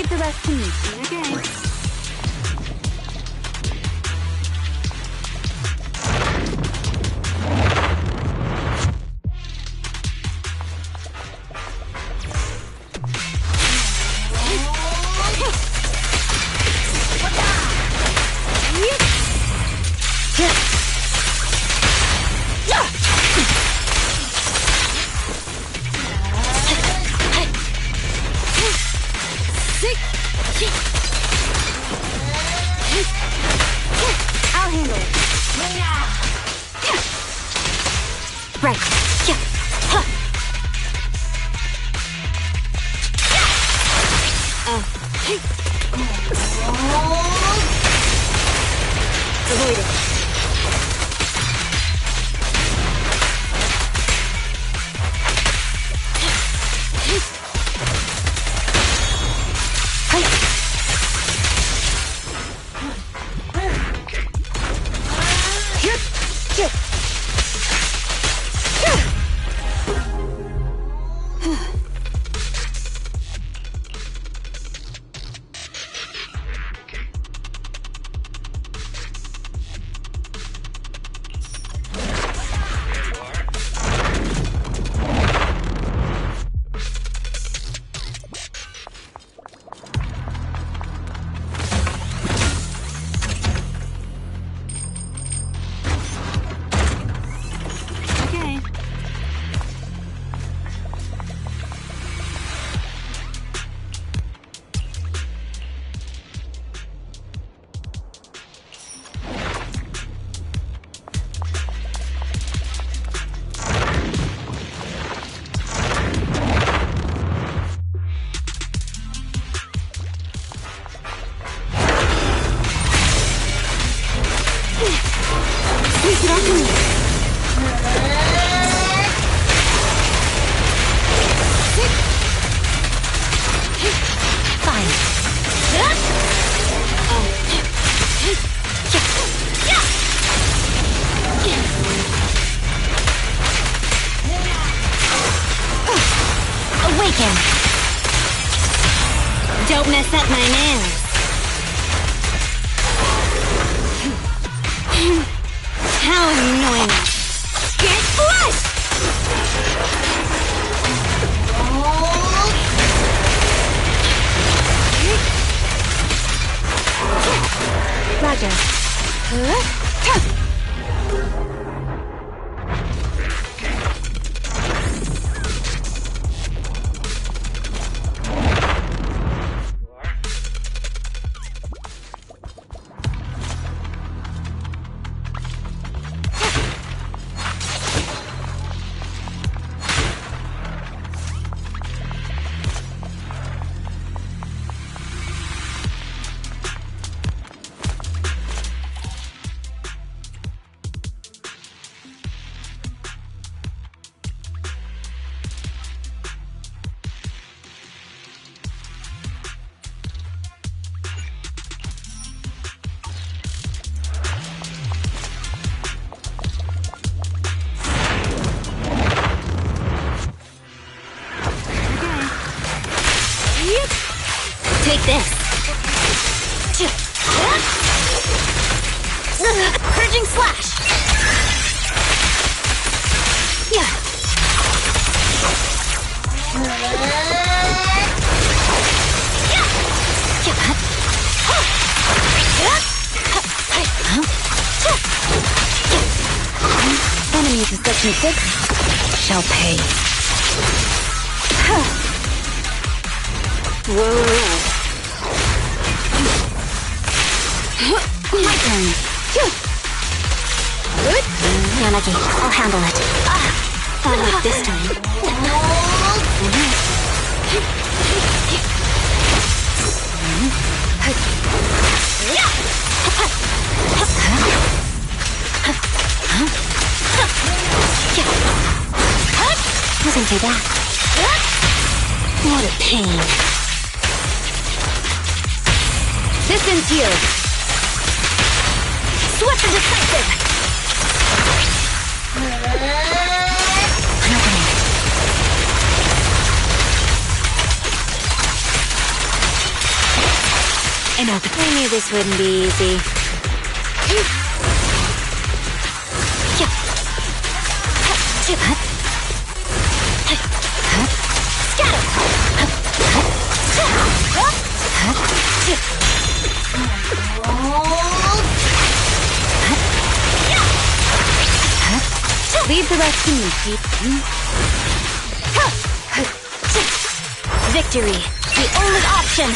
Leave the rest to me. Okay. I'll handle it. Right. Yeah. Huh. Avoid it. Awaken! Don't mess up my nails. How annoying! Get flushed! Roger. Take this. Purging slash. Yeah. Enemies of Section 6 shall pay. Whoa. My turn. Good. Yanagi, I'll handle it. Not like this time. Wasn't too bad. What a pain. Distance yield. Swift and decisive. An opening. I knew this wouldn't be easy. Leave the rest to me, Pete. Victory, the only option.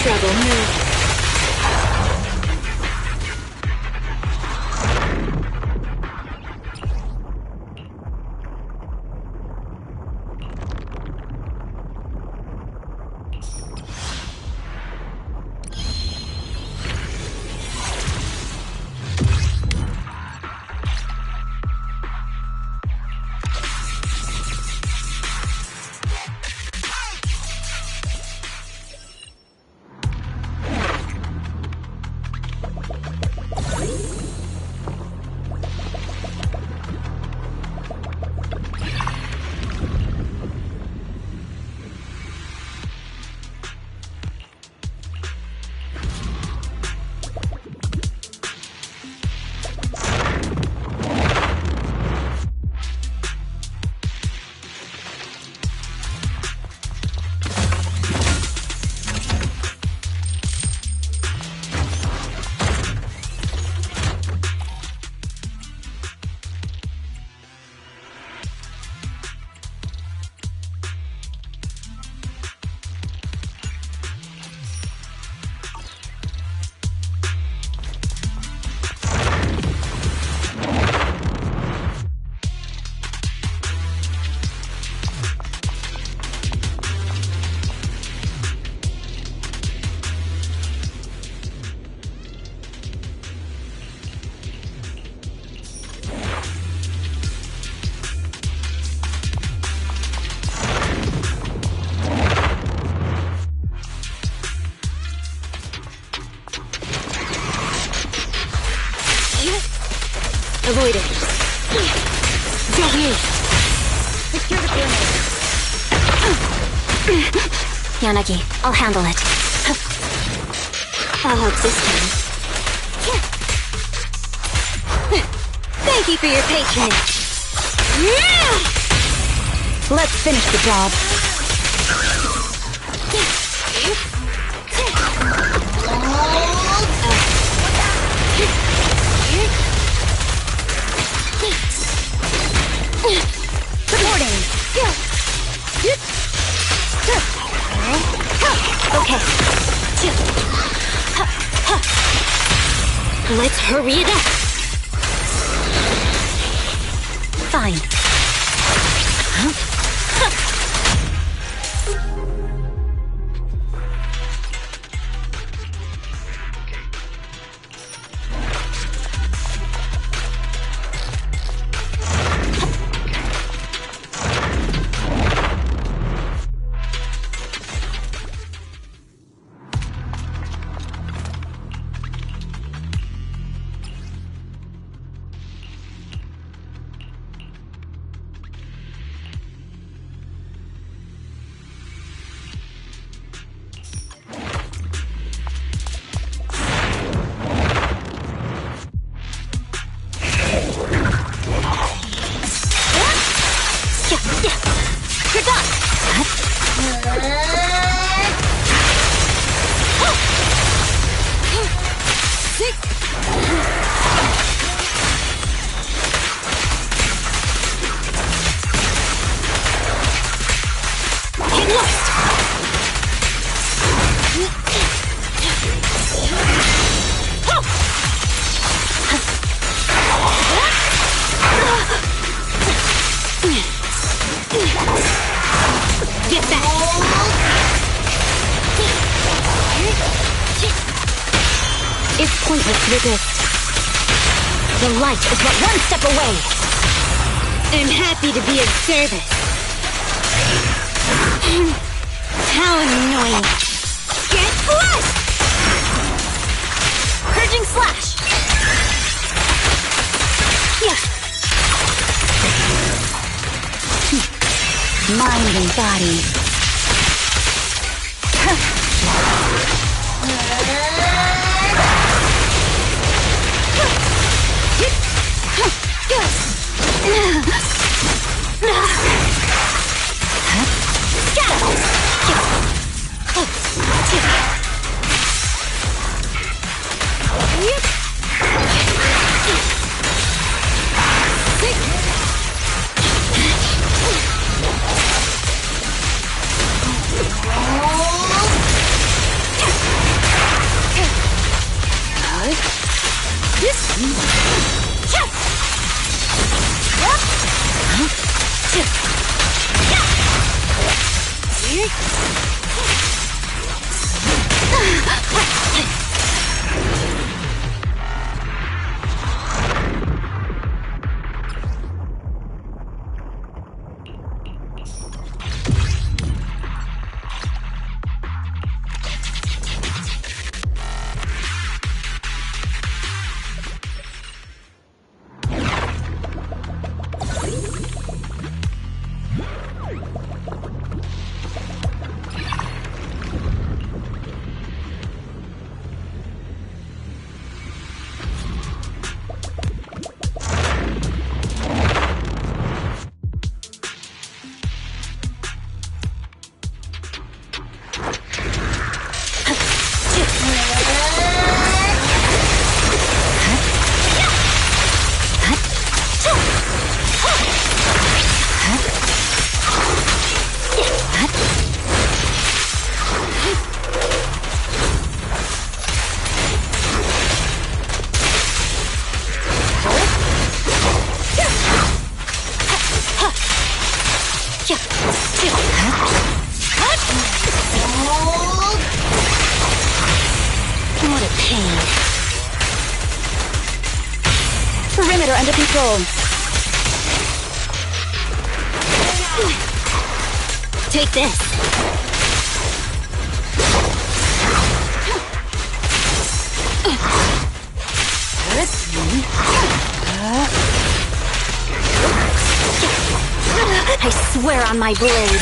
Trouble move. Avoid it. Don't move. Secure the grenade. Yanagi, I'll handle it. I'll help this time. Thank you for your patronage. Let's finish the job. Supporting. Okay. Let's hurry it up. Fine. It's pointless to resist. The light is but one step away. I'm happy to be of service. How annoying. Get flushed! Charging slash! Yeah. Mind and body. What a pain. Perimeter under control. Take this. I swear on my blade.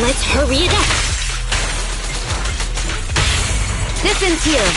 Let's hurry it up. Distance here.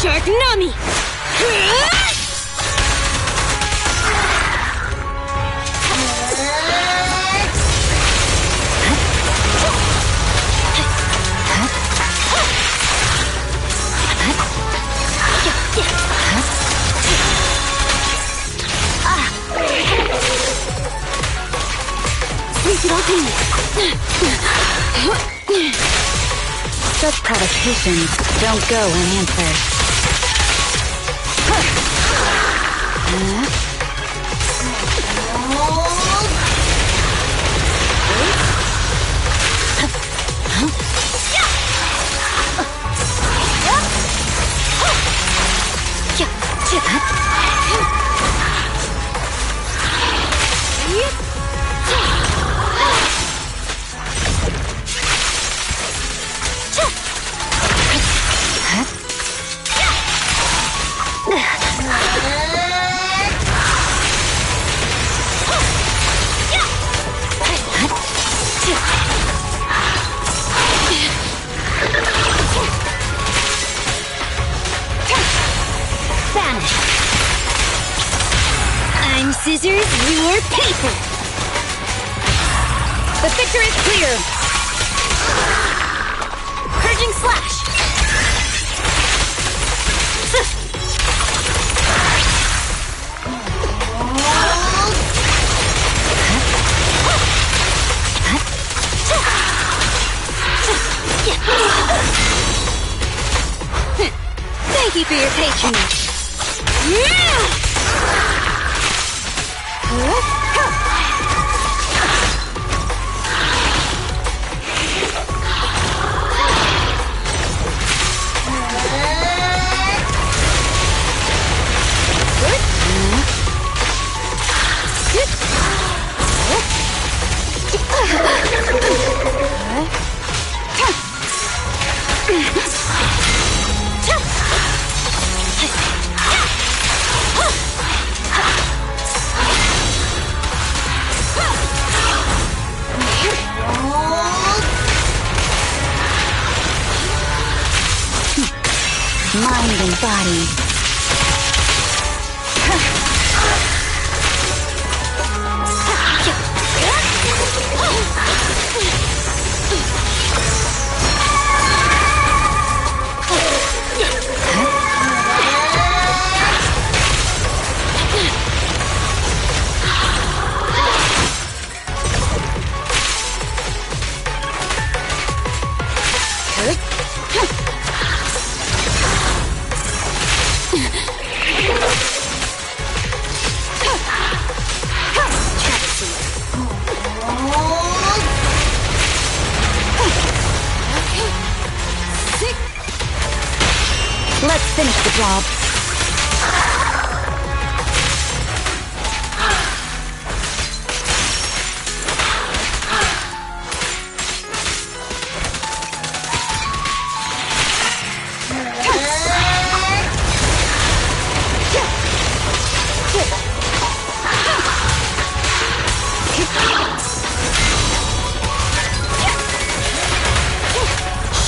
Shark Nami! Sweep it open! Such provocations don't go unanswered. I'm scissors, you're paper. The picture is clear. Purging slash. Thank you for your patronage. Mind and body. Let's finish the job.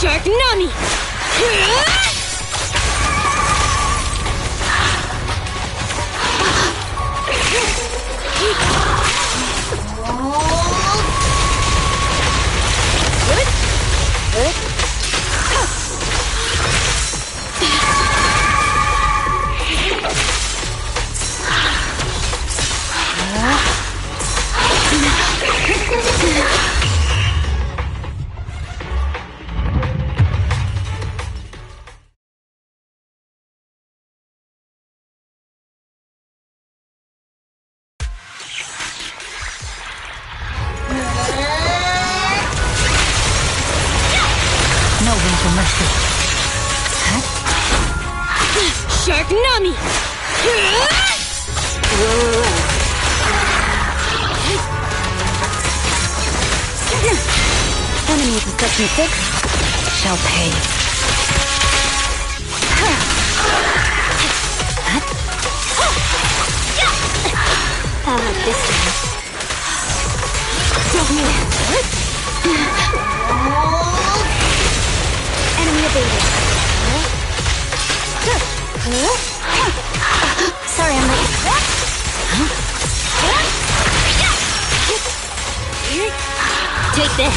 Shark Nami! No room for mercy. Shark Nami! Enemies with such mistakes shall pay. How about this time? Enemy evaded. Sorry, I'm late. Take this.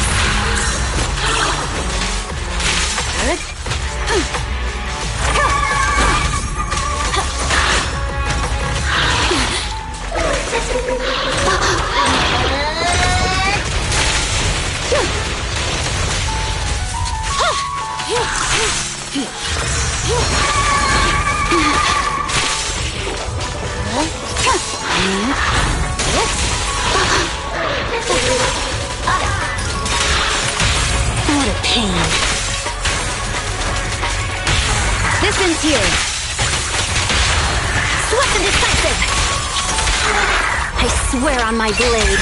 pain. This ends here. Swift and decisive! I swear on my blade.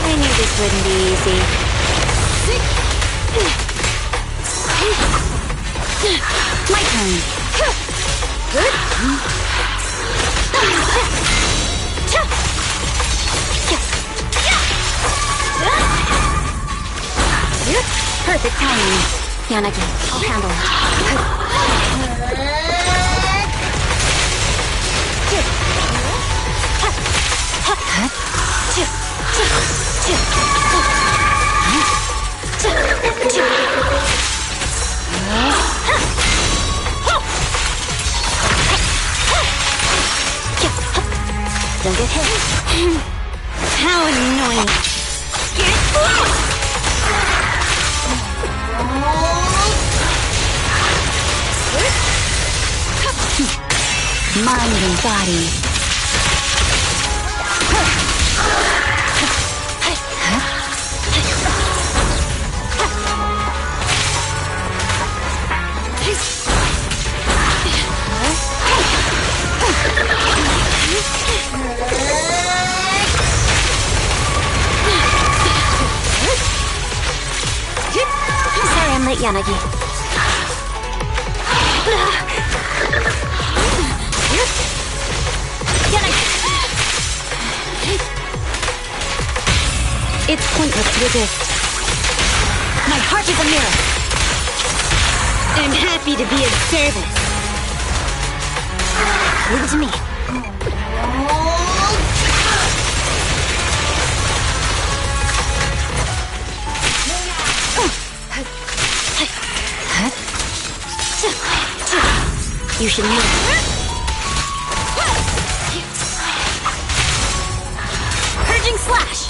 I knew this wouldn't be easy. My turn. Perfect timing. Yanagi, I'll handle Don't get hit. How annoying. Mind and body. Sorry I'm late, Yanagi. It's pointless to resist. My heart is a mirror. I'm happy to be of service. Leave it to me. You should know. Purging slash.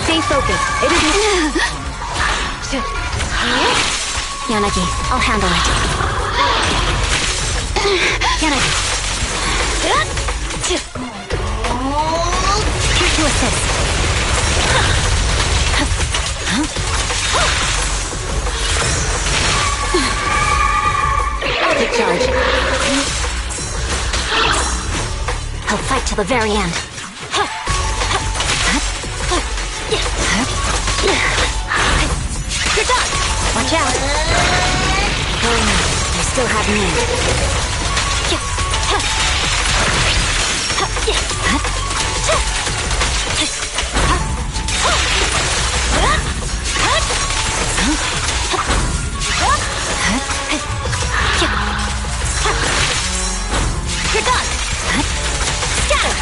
Stay focused. It isn't. Yanagi, I'll handle it. Yanagi. Here to assist. I'll take charge. I'll fight till the very end. You're done! Watch out! Oh no, I still have me. You're done! Scatter!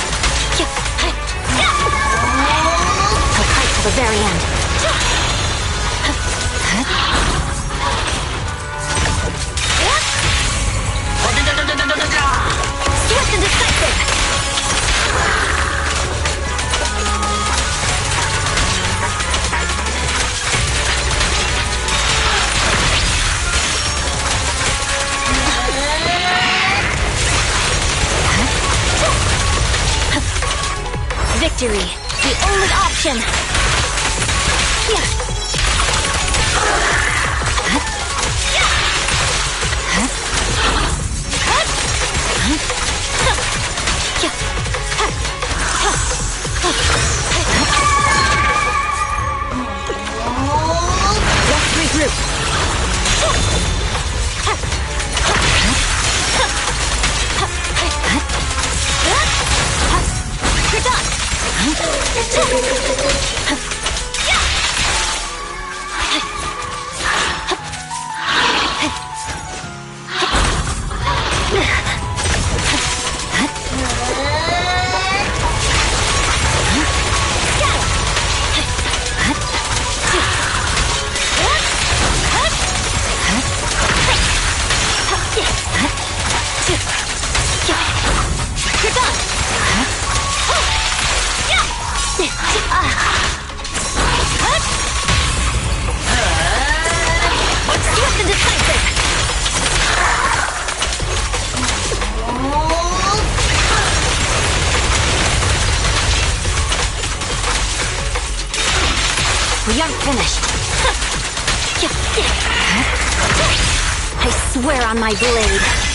I'll fight till the very end. Swift and decisive! Victory, the only option! Let's regroup. You're done. You're done. finished. I swear on my blade.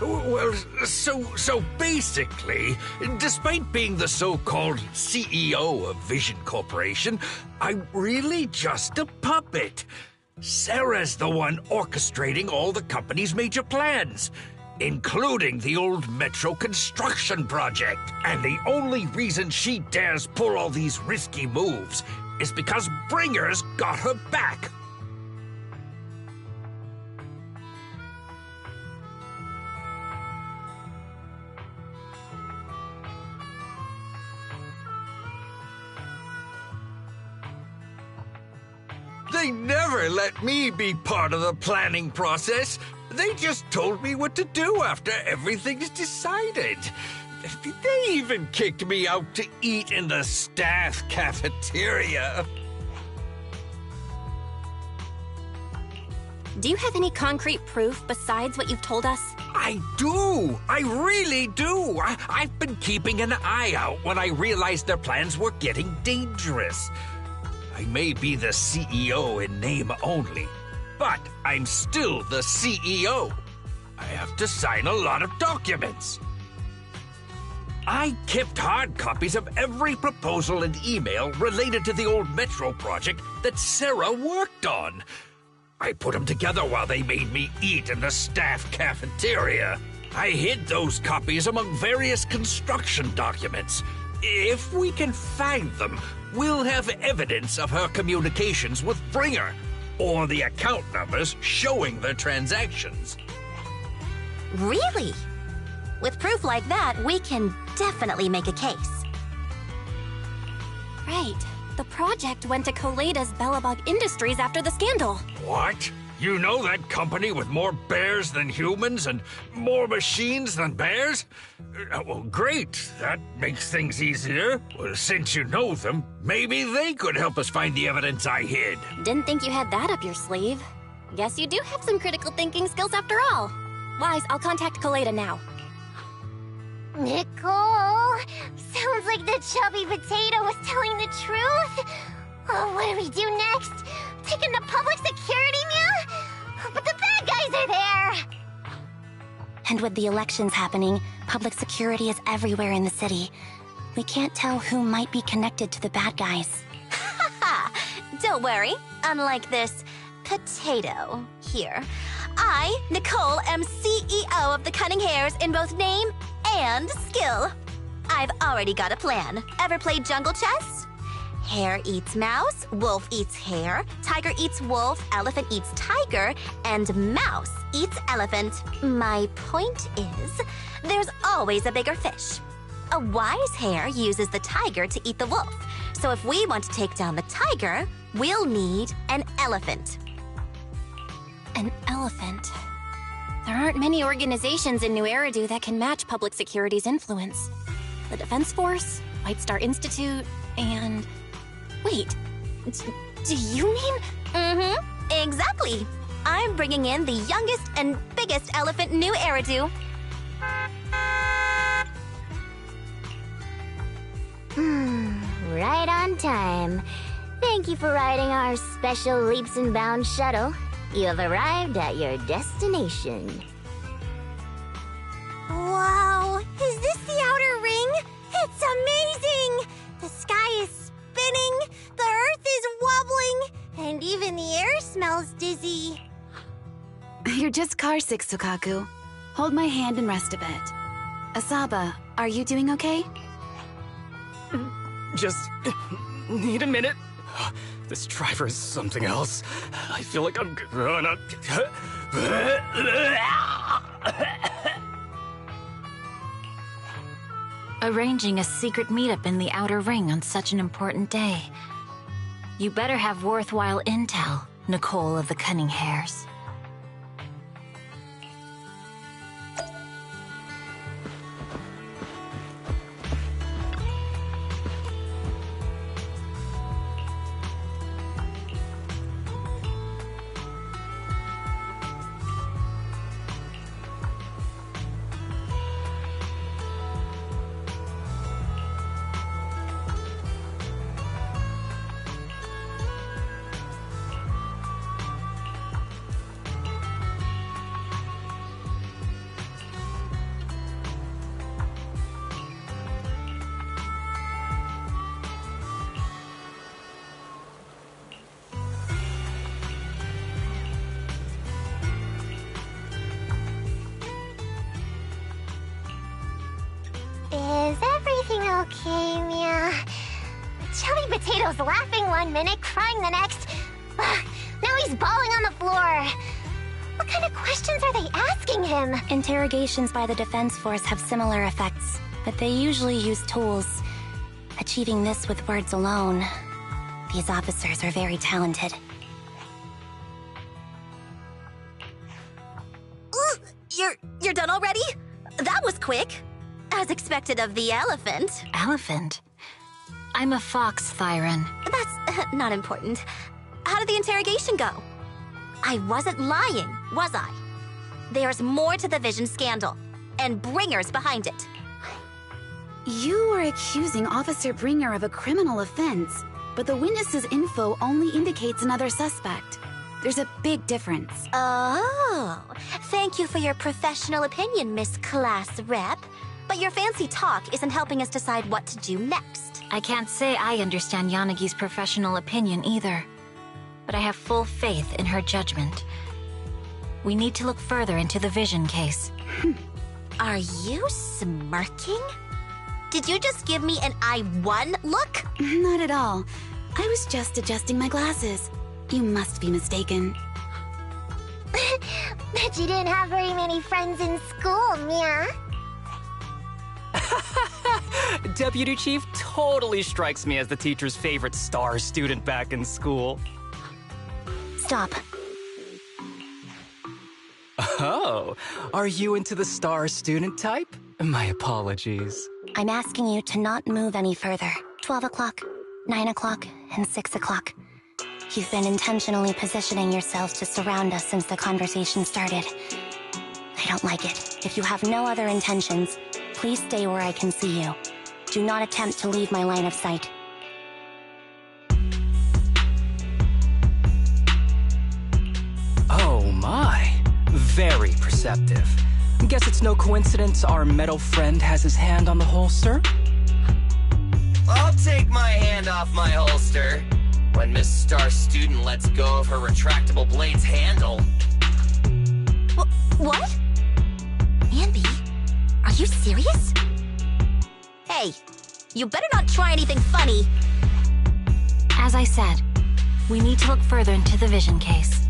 Well, so basically, despite being the so-called CEO of Vision Corporation, I'm really just a puppet. Sarah's the one orchestrating all the company's major plans, including the old metro construction project. And the only reason she dares pull all these risky moves is because Bringer's got her back. They never let me be part of the planning process. They just told me what to do after everything's decided. They even kicked me out to eat in the staff cafeteria. Do you have any concrete proof besides what you've told us? I do! I really do! I've been keeping an eye out when I realized their plans were getting dangerous. I may be the CEO in name only, but I'm still the CEO. I have to sign a lot of documents. I kept hard copies of every proposal and email related to the old Metro project that Sarah worked on. I put them together while they made me eat in the staff cafeteria. I hid those copies among various construction documents. If we can find them, we'll have evidence of her communications with Bringer, or the account numbers showing their transactions. Really? With proof like that, we can definitely make a case. Right. The project went to Koleda's Bellabog Industries after the scandal. What? You know that company with more bears than humans and more machines than bears? Well, great. That makes things easier. Well, since you know them, maybe they could help us find the evidence I hid. Didn't think you had that up your sleeve. Guess you do have some critical thinking skills after all. Wise, I'll contact Koleda now. Nicole! Sounds like the chubby potato was telling the truth! Oh, what do we do next? Taking the public security, Mia? But the bad guys are there! And with the elections happening, public security is everywhere in the city. We can't tell who might be connected to the bad guys. Haha! Don't worry. Unlike this potato here, I, Nicole, am CEO of the Cunning Hares in both name and skill. I've already got a plan. Ever played jungle chess? Hare eats mouse, wolf eats hare, tiger eats wolf, elephant eats tiger, and mouse eats elephant. My point is, there's always a bigger fish. A wise hare uses the tiger to eat the wolf. So if we want to take down the tiger, we'll need an elephant. An elephant. There aren't many organizations in New Eridu that can match public security's influence. The Defense Force, White Star Institute, and... Wait, do you mean... Mm-hmm, exactly. I'm bringing in the youngest and biggest elephant in New Eridu. Right on time. Thank you for riding our special leaps and bounds shuttle. You have arrived at your destination. Wow, is this the outer ring? It's amazing! The sky is spinning, the earth is wobbling, and even the air smells dizzy. You're just carsick, Sukaku. Hold my hand and rest a bit. Asaba, are you doing okay? Just need a minute. This driver is something else. I feel like I'm gonna... Arranging a secret meetup in the Outer Ring on such an important day. You better have worthwhile intel, Nicole of the Cunning Hares. Is everything okay, Mia? Chubby Potato's laughing one minute, crying the next. Now he's bawling on the floor. What kind of questions are they asking him? Interrogations by the Defense Force have similar effects, but they usually use tools. Achieving this with words alone. These officers are very talented. You're done already? That was quick. As expected of the elephant. Elephant? I'm a fox, Thyron. That's not important. How did the interrogation go? I wasn't lying, was I? There's more to the Vision scandal, and Bringer's behind it. You are accusing Officer Bringer of a criminal offense, but the witness's info only indicates another suspect. There's a big difference. Oh, thank you for your professional opinion, Miss Class Rep. But your fancy talk isn't helping us decide what to do next. I can't say I understand Yanagi's professional opinion either, but I have full faith in her judgment. We need to look further into the Vision case. Are you smirking? Did you just give me an I won look? Not at all. I was just adjusting my glasses. You must be mistaken. Bet you didn't have very many friends in school, Mia. Deputy Chief totally strikes me as the teacher's favorite star student back in school. Stop. Oh, are you into the star student type? My apologies. I'm asking you to not move any further. 12 o'clock, 9 o'clock, and 6 o'clock. You've been intentionally positioning yourselves to surround us since the conversation started. I don't like it. If you have no other intentions, please stay where I can see you. Do not attempt to leave my line of sight. Oh my. Very perceptive. Guess it's no coincidence our metal friend has his hand on the holster? I'll take my hand off my holster when Miss Star Student lets go of her retractable blade's handle. What? Anby, are you serious? Hey, you better not try anything funny. As I said, we need to look further into the Vision case.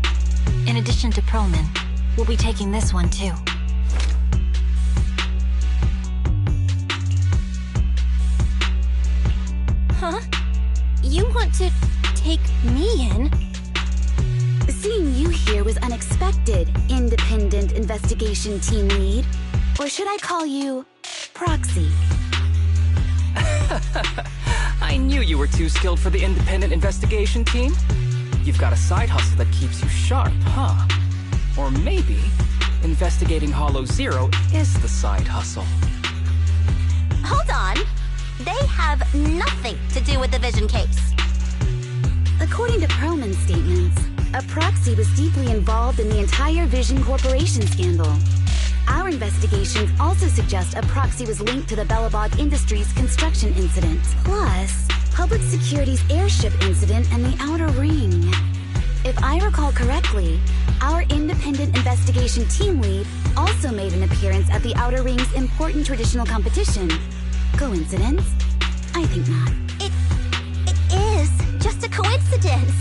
In addition to Perlman, we'll be taking this one too. Huh? You want to take me in? Seeing you here was unexpected, Independent Investigation Team Lead. Or should I call you Proxy? I knew you were too skilled for the Independent Investigation Team. You've got a side hustle that keeps you sharp, huh? Or maybe investigating Hollow Zero is the side hustle. Hold on. They have nothing to do with the Vision case. According to Perlman's statements, a proxy was deeply involved in the entire Vision Corporation scandal. Our investigations also suggest a proxy was linked to the Bellabog Industries construction incident, plus Public Security's airship incident and the Outer Ring. If I recall correctly, our independent investigation team lead also made an appearance at the Outer Ring's important traditional competition. Coincidence? I think not. It is just a coincidence.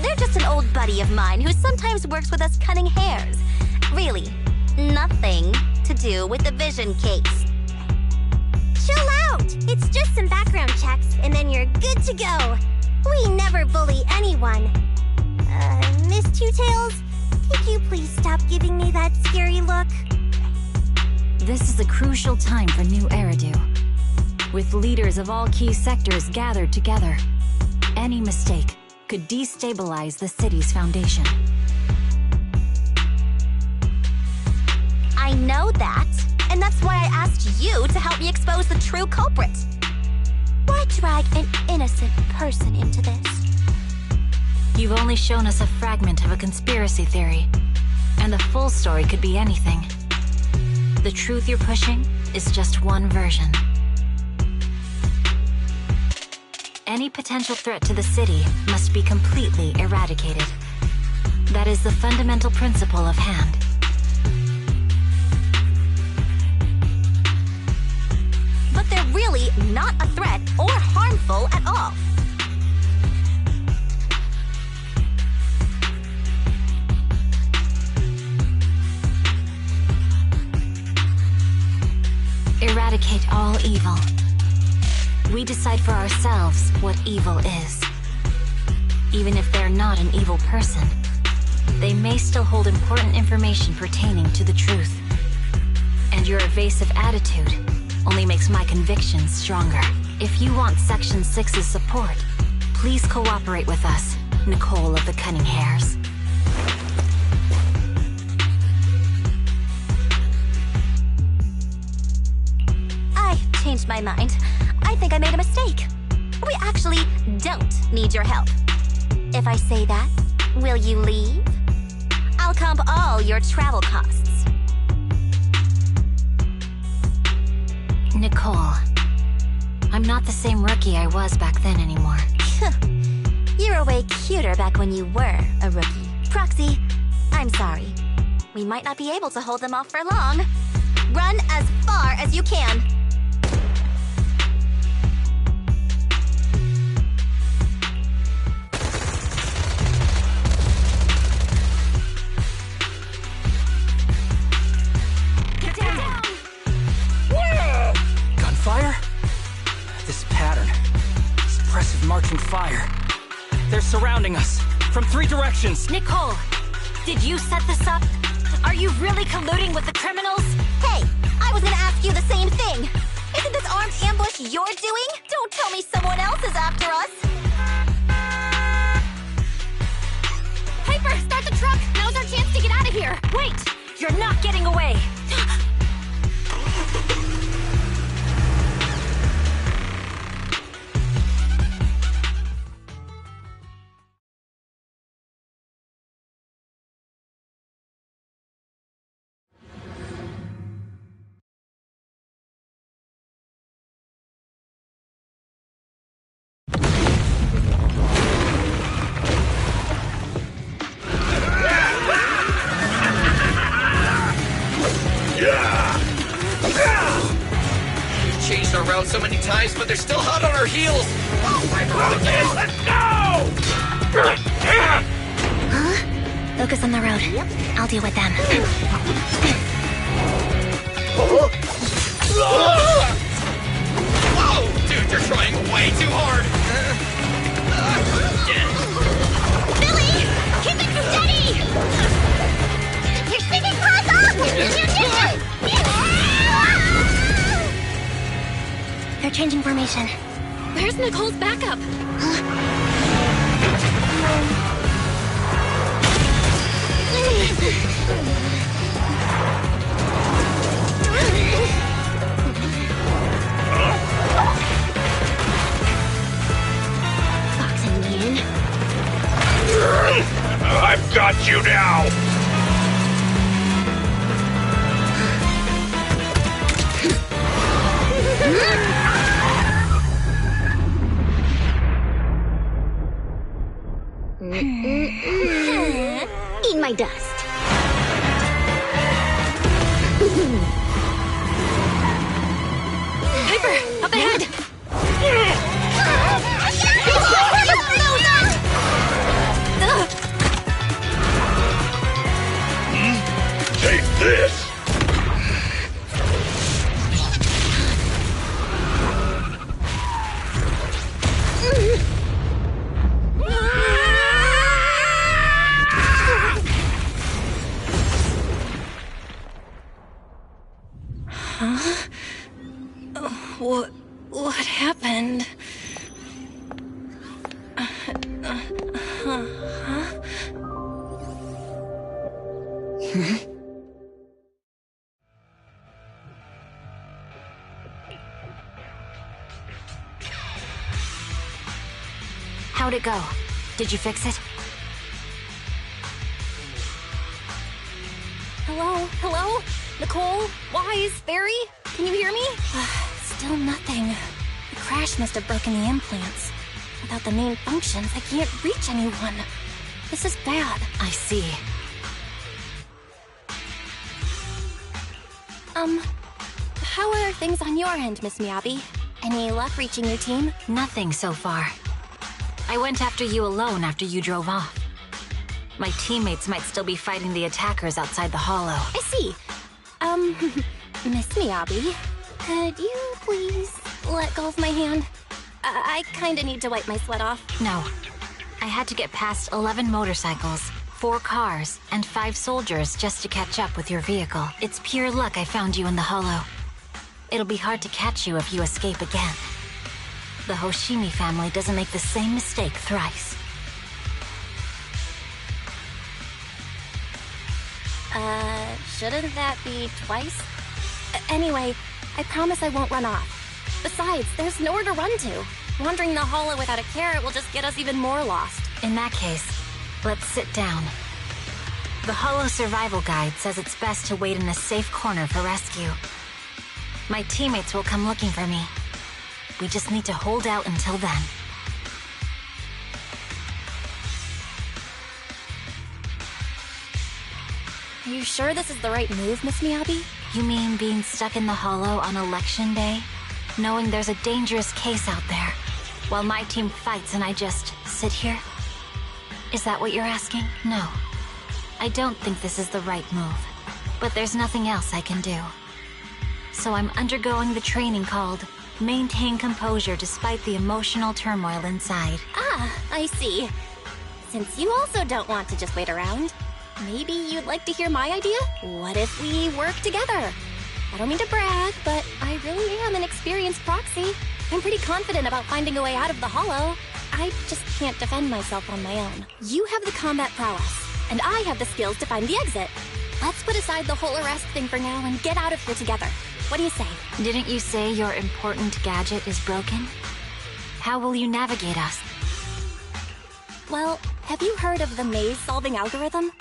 They're just an old buddy of mine who sometimes works with us cutting hairs. Really, nothing to do with the Vision case. Chill out! It's just some background checks, and then you're good to go. We never bully anyone. Miss Two-Tails, could you please stop giving me that scary look? This is a crucial time for New Eridu. With leaders of all key sectors gathered together, any mistake could destabilize the city's foundation. I know that, and that's why I asked you to help me expose the true culprit. Why drag an innocent person into this? You've only shown us a fragment of a conspiracy theory, and the full story could be anything. The truth you're pushing is just one version. Any potential threat to the city must be completely eradicated. That is the fundamental principle of Hand. But they're really not a threat or harmful at all. Eradicate all evil. We decide for ourselves what evil is. Even if they're not an evil person, they may still hold important information pertaining to the truth. And your evasive attitude only makes my convictions stronger. If you want Section 6's support, please cooperate with us, Nicole of the Cunning Hairs. changed my mind. I think I made a mistake. We actually don't need your help. If I say that, will you leave? I'll comp all your travel costs. Nicole, I'm not the same rookie I was back then anymore. You were way cuter back when you were a rookie. Proxy, I'm sorry. We might not be able to hold them off for long. Run as far as you can. Get down! Whoa! Gunfire? This pattern. Suppressive marching fire. They're surrounding us from 3 directions. Nicole, did you set this up? Are you really colluding with the criminals? Hey, I was gonna ask you the same thing. Isn't this armed ambush you're doing? Don't tell me someone else is after us. Piper, start the truck! Now's our chance to get out of here! Wait! You're not getting away! We've changed our route so many times, but they're still hot on our heels. Oh my God! Let's go! Focus on the road. I'll deal with them. Whoa! Dude, you're trying way too hard! Billy! Keep it steady! You're sticking close up! They're changing formation. Where's Nicole's backup? Boxing me in. I've got you now! Eat my dust. Piper, up ahead! Take this! What happened? How'd it go? Did you fix it? Hello? Hello? Nicole? Wise? Barry? Can you hear me? Still nothing. The crash must have broken the implants. Without the main functions, I can't reach anyone. This is bad. I see. How are things on your end, Miss Miyabi? Any luck reaching your team? Nothing so far. I went after you alone after you drove off. My teammates might still be fighting the attackers outside the hollow. I see. Miss Miyabi, could you please let go of my hand? I kinda need to wipe my sweat off. No. I had to get past 11 motorcycles, 4 cars, and 5 soldiers just to catch up with your vehicle. It's pure luck I found you in the hollow. It'll be hard to catch you if you escape again. The Hoshimi family doesn't make the same mistake thrice. Shouldn't that be twice? Anyway, I promise I won't run off. Besides, there's nowhere to run to. Wandering the hollow without a carrot will just get us even more lost. In that case, let's sit down. The Hollow Survival Guide says it's best to wait in a safe corner for rescue. My teammates will come looking for me. We just need to hold out until then. Are you sure this is the right move, Miss Miyabi? You mean being stuck in the Hollow on Election Day? Knowing there's a dangerous case out there, while my team fights and I just sit here? Is that what you're asking? No. I don't think this is the right move, but there's nothing else I can do. So I'm undergoing the training called Maintain Composure Despite the Emotional Turmoil Inside. Ah, I see. Since you also don't want to just wait around, maybe you'd like to hear my idea? What if we work together? I don't mean to brag, but I really am an experienced proxy. I'm pretty confident about finding a way out of the hollow. I just can't defend myself on my own. You have the combat prowess, and I have the skills to find the exit. Let's put aside the whole arrest thing for now and get out of here together. What do you say? Didn't you say your important gadget is broken? How will you navigate us? Well, have you heard of the maze-solving algorithm?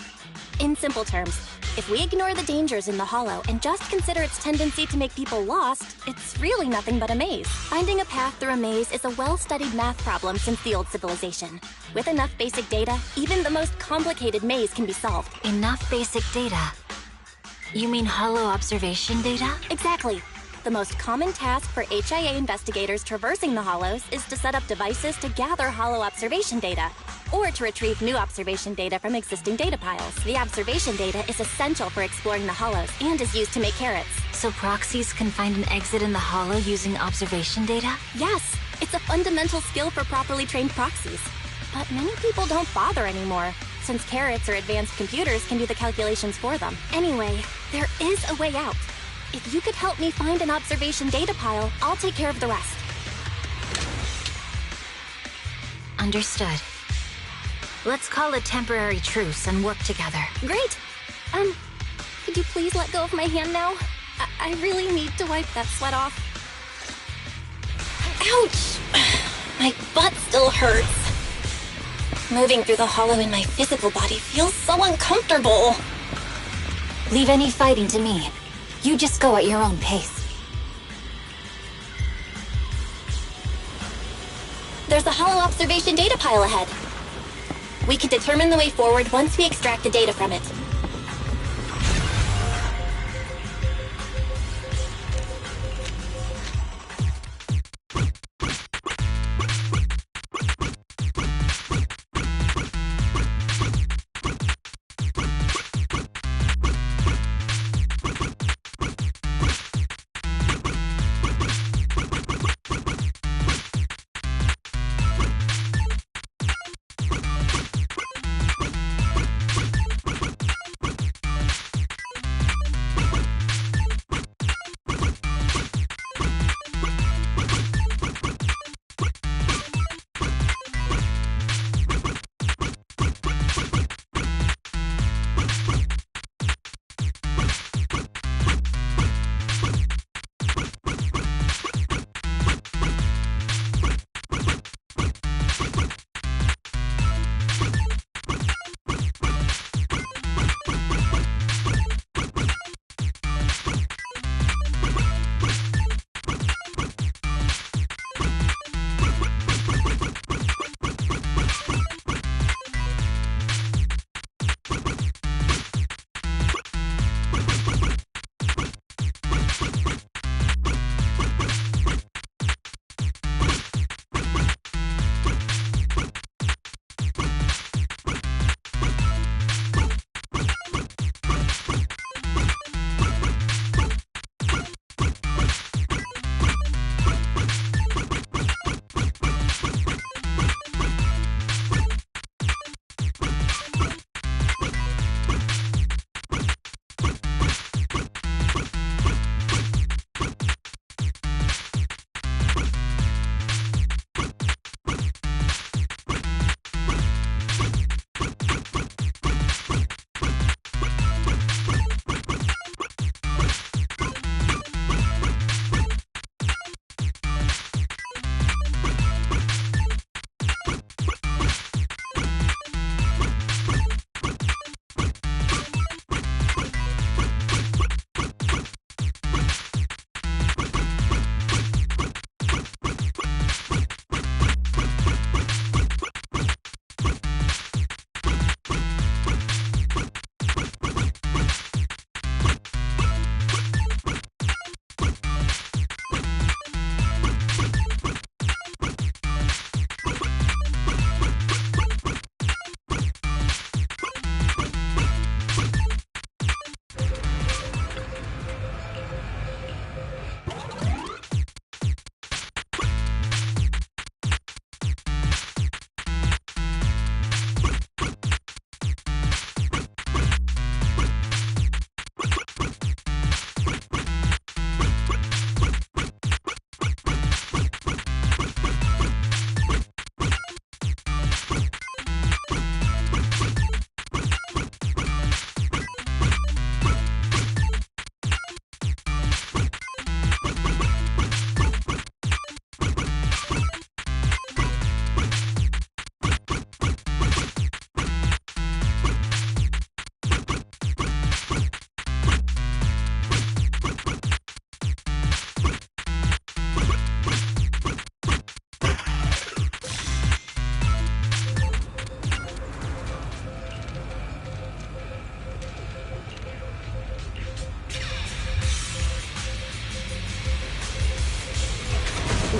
In simple terms, if we ignore the dangers in the hollow and just consider its tendency to make people lost, it's really nothing but a maze. Finding a path through a maze is a well-studied math problem since the old civilization. With enough basic data, even the most complicated maze can be solved. Enough basic data? You mean hollow observation data? Exactly. The most common task for HIA investigators traversing the hollows is to set up devices to gather hollow observation data, or to retrieve new observation data from existing data piles. The observation data is essential for exploring the hollows and is used to make carrots. So proxies can find an exit in the hollow using observation data? Yes, it's a fundamental skill for properly trained proxies. But many people don't bother anymore, since carrots or advanced computers can do the calculations for them. Anyway, there is a way out. If you could help me find an observation data pile, I'll take care of the rest. Understood. Let's call a temporary truce and work together. Great! Could you please let go of my hand now? I really need to wipe that sweat off. Ouch! My butt still hurts. Moving through the hollow in my physical body feels so uncomfortable. Leave any fighting to me. You just go at your own pace. There's a hollow observation data pile ahead. We can determine the way forward once we extract the data from it.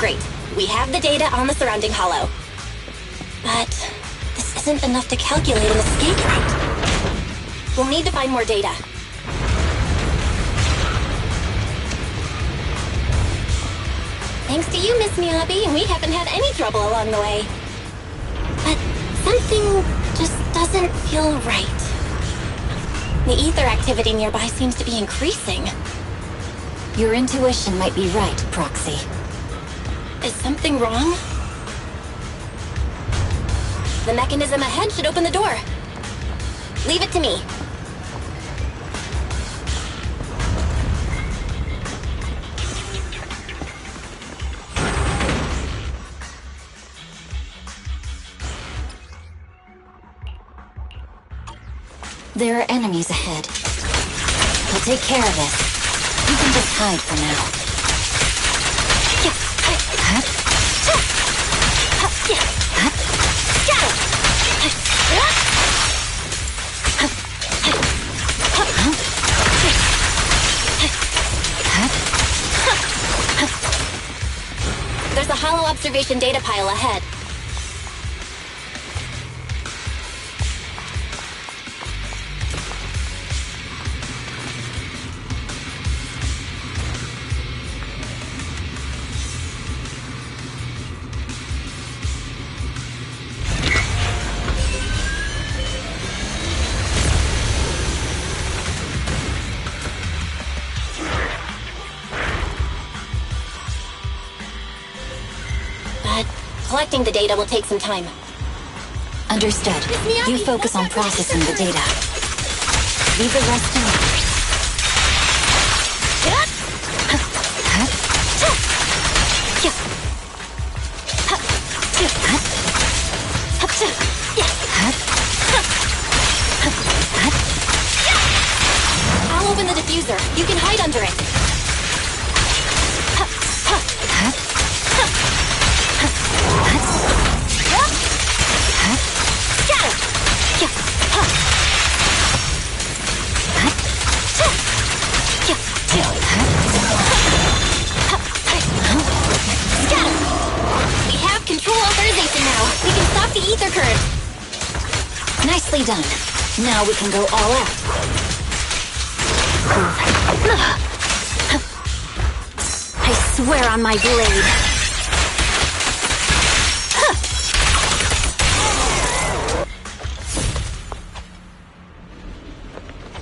Great. We have the data on the surrounding hollow. But this isn't enough to calculate an escape route. We'll need to find more data. Thanks to you, Miss Miyabi, we haven't had any trouble along the way. But something just doesn't feel right. The ether activity nearby seems to be increasing. Your intuition might be right, Proxy. Is something wrong? The mechanism ahead should open the door. Leave it to me. There are enemies ahead. We'll take care of this. You can just hide for now. There's a hollow observation data pile ahead. Collecting the data will take some time. Understood. You focus on processing the data. Leave the rest to me. I'll open the diffuser. You can hide under it. We have control authorization now. We can stop the ether current. Nicely done. Now we can go all out. I swear on my blade.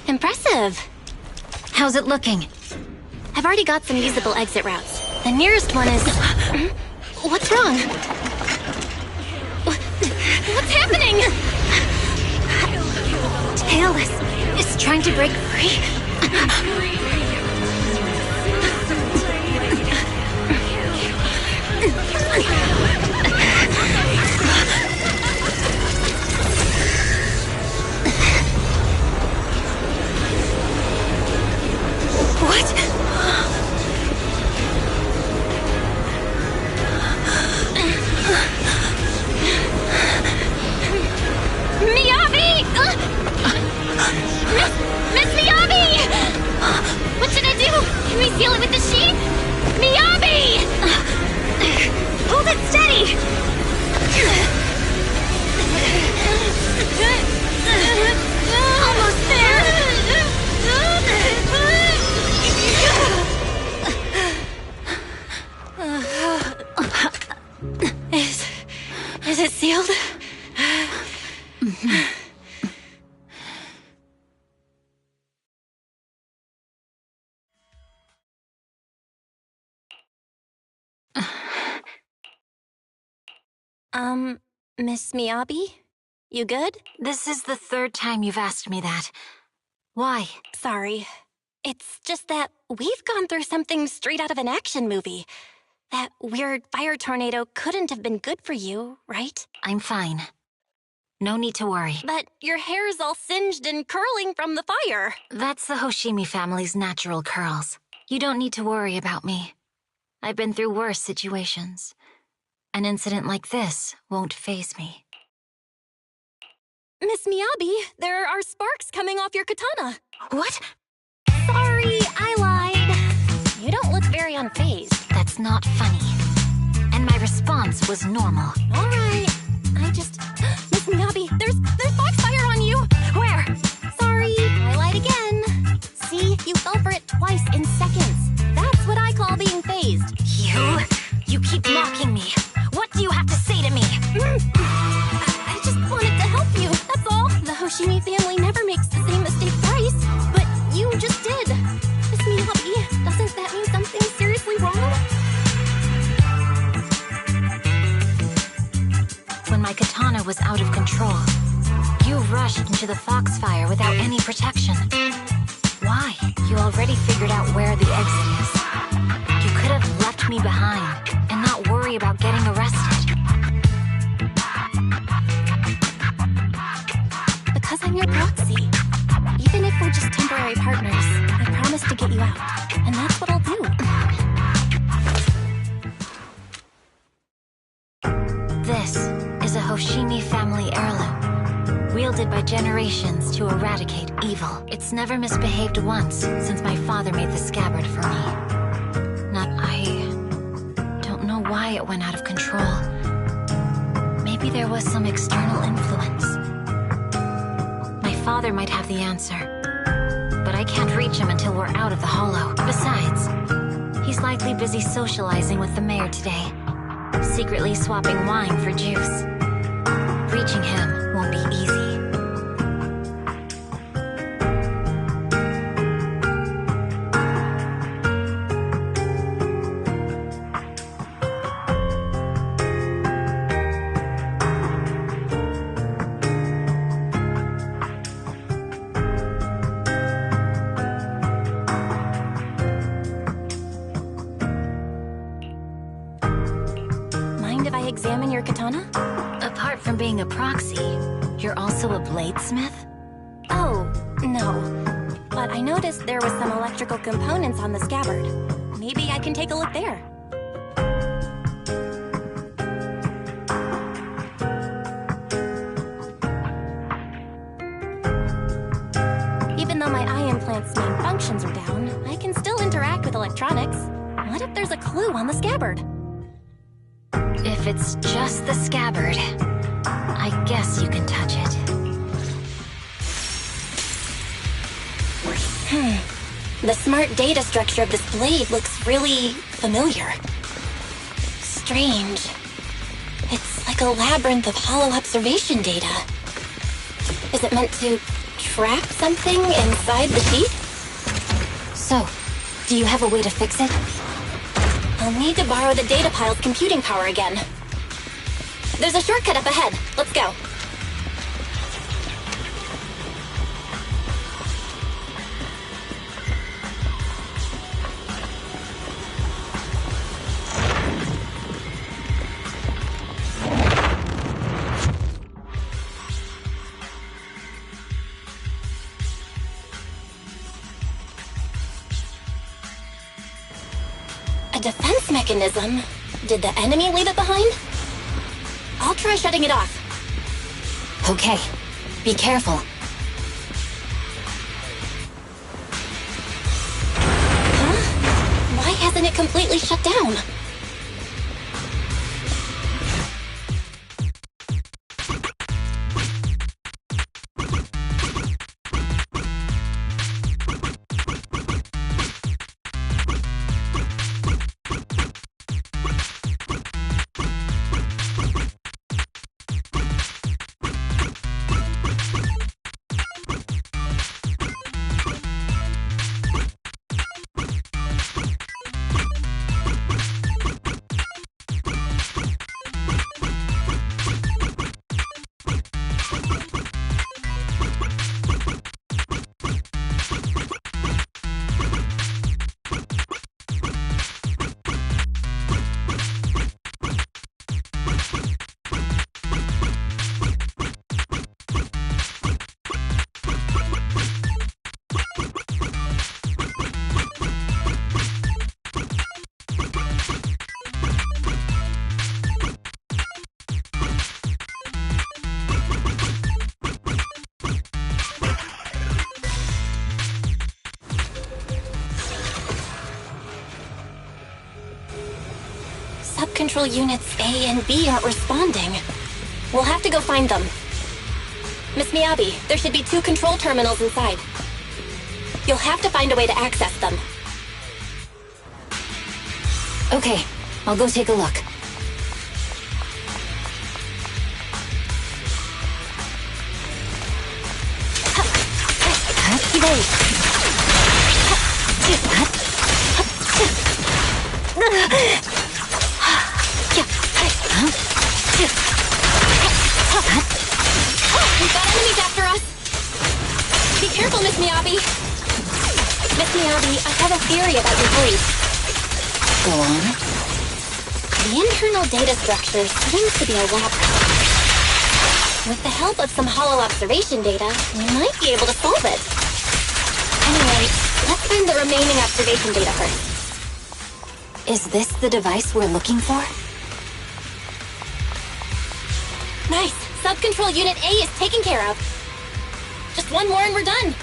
Impressive. How's it looking? I've already got some usable exit routes. The nearest one is... What's wrong? What's happening? Tailless is trying to break free. Miyabi! Miss Miyabi! What should I do? Can we seal it with the sheet? Miyabi! Hold it steady! Almost there! Is it sealed? Miss Miyabi? You good? This is the third time you've asked me that. Why? Sorry. It's just that we've gone through something straight out of an action movie. That weird fire tornado couldn't have been good for you, right? I'm fine. No need to worry. But your hair's all singed and curling from the fire. That's the Hoshimi family's natural curls. You don't need to worry about me. I've been through worse situations. An incident like this won't faze me. Miss Miyabi, there are sparks coming off your katana. What? Sorry, I lied. You don't look very unfazed. That's not funny. my response was normal. All right. Miss Miyabi, there's foxfire on you! Where? Sorry, I lied again. See, you fell for it twice in seconds. That's what I call being phased. You keep mocking me. What do you have to say to me? I just wanted to help you, that's all. The Hoshimi family never makes the same mistake twice, but you just did. Miss Miyabi, doesn't that mean something seriously wrong? When my katana was out of control, you rushed into the foxfire without any protection. Why? You already figured out where the exit is. You could have left me behind and not worry about getting arrested. Because I'm your proxy. Even if we're just temporary partners, I promise to get you out. And that's what I'll do. This is a Hoshimi family heirloom, wielded by generations to eradicate evil. It's never misbehaved once since my father made the scabbard for me. I don't know why it went out of control. Maybe there was some external influence. My father might have the answer, but I can't reach him until we're out of the hollow. Besides, he's likely busy socializing with the mayor today, secretly swapping wine for juice. Reaching him won't be easy. Examine your katana? Apart from being a proxy, you're also a bladesmith? Oh, no. But I noticed there was some electrical components on the scabbard. Maybe I can take a look there. Even though my eye implant's main functions are down, I can still interact with electronics. What if there's a clue on the scabbard? If it's just the scabbard, I guess you can touch it. The smart data structure of this blade looks really familiar. Strange. It's like a labyrinth of hollow observation data. Is it meant to trap something inside the sheath? So, do you have a way to fix it? I'll need to borrow the data pile's computing power again. There's a shortcut up ahead. Let's go. A defense mechanism? Did the enemy leave it behind? I'll try shutting it off. Okay, be careful. Huh? Why hasn't it completely shut down? sub-control units A and B aren't responding. We'll have to go find them. Miss Miyabi, there should be 2 control terminals inside. You'll have to find a way to access them. Okay, I'll go take a look. We've got enemies after us! Be careful, Miss Miyabi! Miss Miyabi, I have a theory about your blade. Go on. The internal data structure seems to be a lab coat. With the help of some hollow observation data, we might be able to solve it. Anyway, let's find the remaining observation data first. Is this the device we're looking for? Nice! Sub-control unit A is taken care of. Just one more and we're done.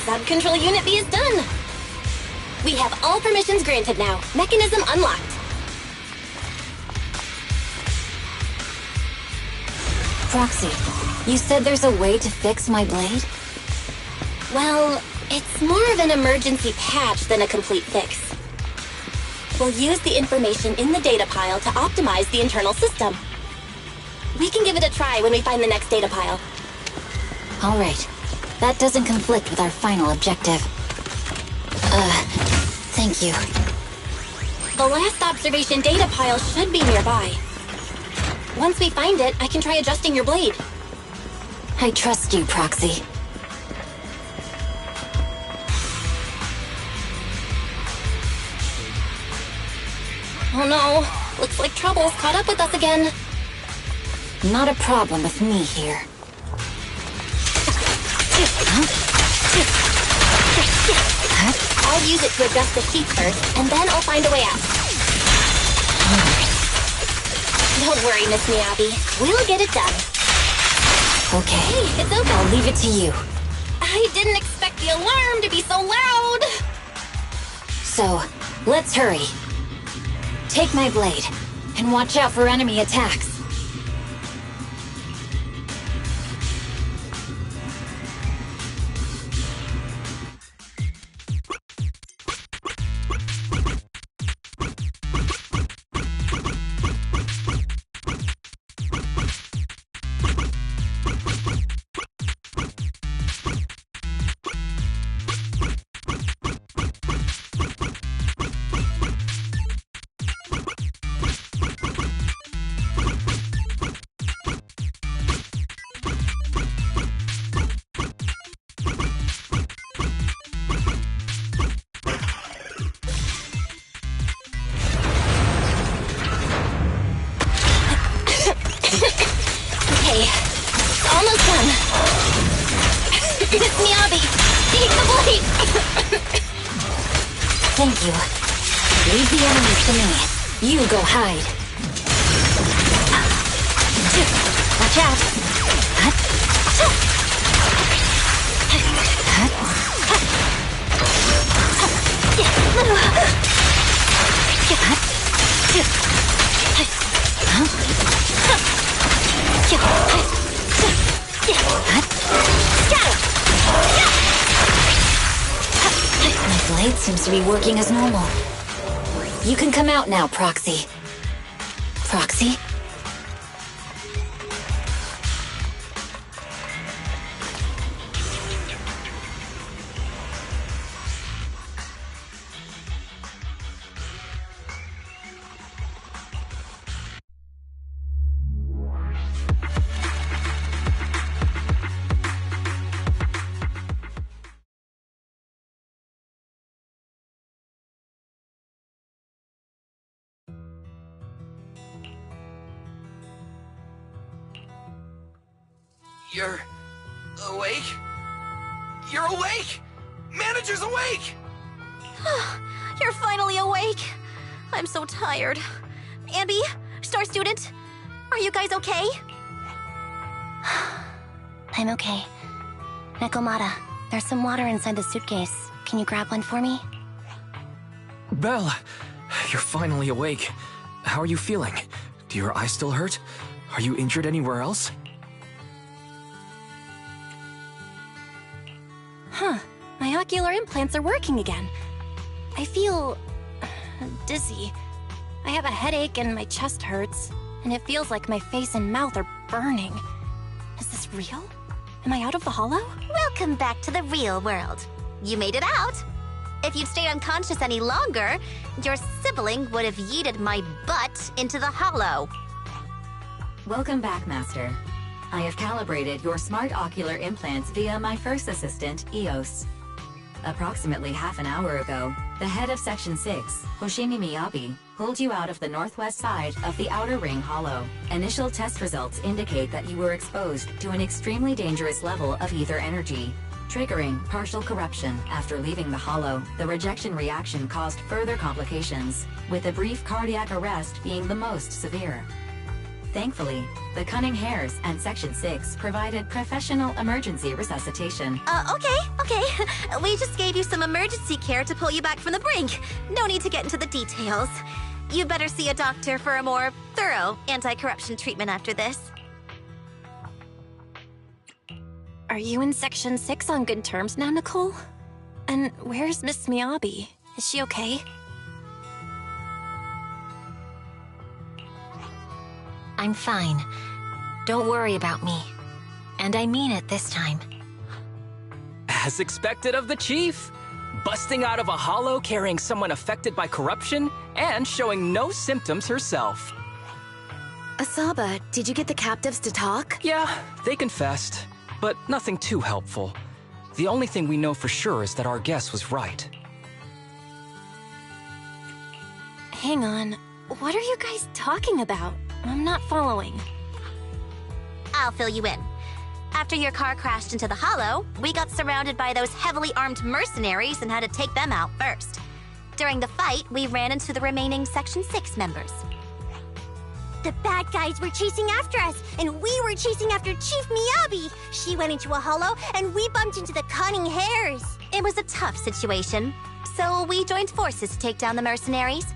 Sub-control unit B is done. We have all permissions granted now. Mechanism unlocked. Proxy, you said there's a way to fix my blade? Well, it's more of an emergency patch than a complete fix. We'll use the information in the data pile to optimize the internal system. We can give it a try when we find the next data pile. All right. That doesn't conflict with our final objective. Thank you. The last observation data pile should be nearby. Once we find it, I can try adjusting your blade. I trust you, Proxy. Oh no, looks like trouble's caught up with us again. Not a problem with me here. I'll use it to adjust the sheet first, and then I'll find a way out. Don't worry, Miss Miyabi. We'll get it done. Okay. Hey, it's open. I'll leave it to you. I didn't expect the alarm to be so loud. So, let's hurry. Take my blade, and watch out for enemy attacks. Almost done. Miss Miyabi, take the blade! Thank you. Leave the enemies to me. You go hide. Watch out. My blade seems to be working as normal. You can come out now, Proxy. Proxy? You're awake? You're awake! Manager's awake! You're finally awake. I'm so tired. Ambi, store student, are you guys okay? I'm okay. Nekomata, there's some water inside the suitcase. Can you grab one for me? Belle, you're finally awake. How are you feeling? Do your eyes still hurt? Are you injured anywhere else? Huh. My ocular implants are working again. I feel dizzy. I have a headache and my chest hurts, and it feels like my face and mouth are burning. Is this real? Am I out of the hollow? Welcome back to the real world. You made it out. If you'd stayed unconscious any longer, your sibling would have yeeted my butt into the hollow. Welcome back, Master. I have calibrated your smart ocular implants via my first assistant, EOS. Approximately half an hour ago, the head of Section 6, Hoshimi Miyabi, pulled you out of the northwest side of the Outer Ring Hollow. Initial test results indicate that you were exposed to an extremely dangerous level of ether energy, triggering partial corruption. After leaving the hollow, the rejection reaction caused further complications, with a brief cardiac arrest being the most severe. Thankfully, the Cunning Hares and Section 6 provided professional emergency resuscitation. Okay. We just gave you some emergency care to pull you back from the brink. No need to get into the details. You better see a doctor for a more thorough anti-corruption treatment after this. Are you in Section 6 on good terms now, Nicole? And where's Miss Miyabi? Is she okay? I'm fine. Don't worry about me. And I mean it this time. As expected of the Chief. Busting out of a hollow carrying someone affected by corruption and showing no symptoms herself. Asaba, did you get the captives to talk? Yeah, they confessed, but nothing too helpful. The only thing we know for sure is that our guess was right. Hang on. What are you guys talking about? I'm not following. I'll fill you in. After your car crashed into the hollow, we got surrounded by those heavily armed mercenaries and had to take them out first. During the fight, we ran into the remaining Section 6 members. The bad guys were chasing after us, and we were chasing after Chief Miyabi. She went into a hollow, and we bumped into the Cunning Hares. It was a tough situation, so we joined forces to take down the mercenaries.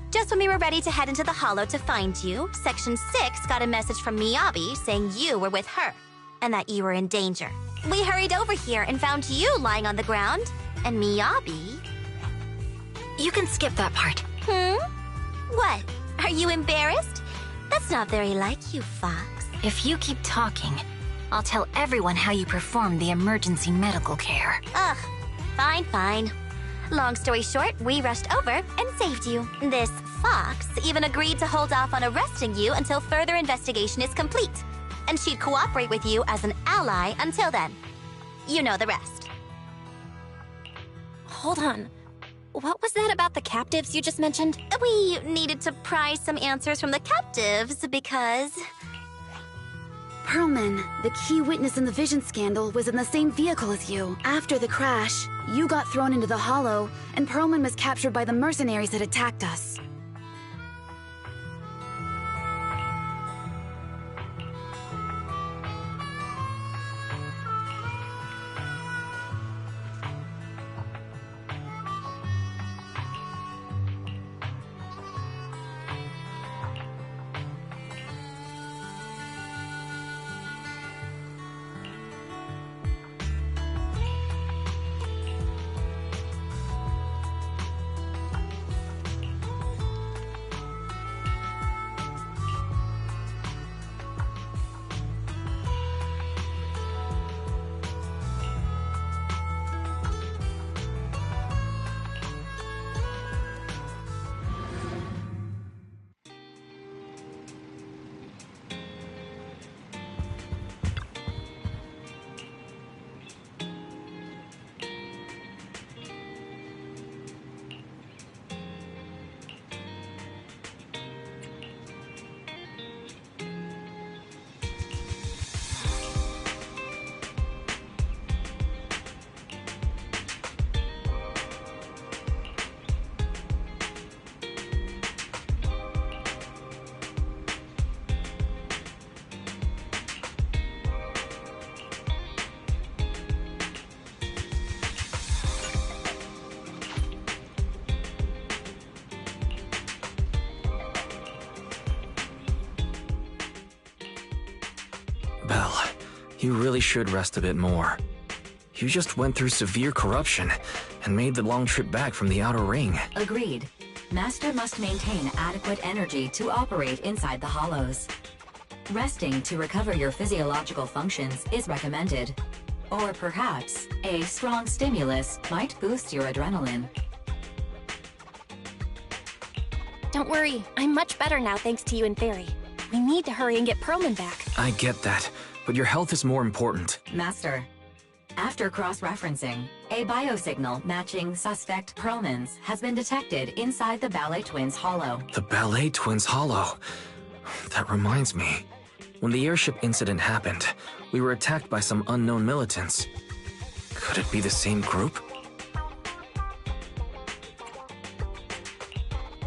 Just when we were ready to head into the hollow to find you, Section 6 got a message from Miyabi saying you were with her, and that you were in danger. We hurried over here and found you lying on the ground, and Miyabi... You can skip that part. What? Are you embarrassed? That's not very like you, Fox. If you keep talking, I'll tell everyone how you performed the emergency medical care. Ugh, fine. Long story short, we rushed over and saved you. This Fox even agreed to hold off on arresting you until further investigation is complete. And she'd cooperate with you as an ally until then. You know the rest. Hold on. What was that about the captives you just mentioned? We needed to pry some answers from the captives because... Pearlman, the key witness in the Vision scandal, was in the same vehicle as you. After the crash, you got thrown into the hollow, and Pearlman was captured by the mercenaries that attacked us. Belle, you really should rest a bit more. You just went through severe corruption and made the long trip back from the outer ring. Agreed. Master must maintain adequate energy to operate inside the hollows. Resting to recover your physiological functions is recommended. Or perhaps, a strong stimulus might boost your adrenaline. Don't worry, I'm much better now thanks to you and Fairy. We need to hurry and get Perlman back. I get that, but your health is more important. Master, after cross-referencing, a biosignal matching suspect Perlman's has been detected inside the Ballet Twins hollow. The Ballet Twins hollow? That reminds me. When the airship incident happened, we were attacked by some unknown militants. Could it be the same group?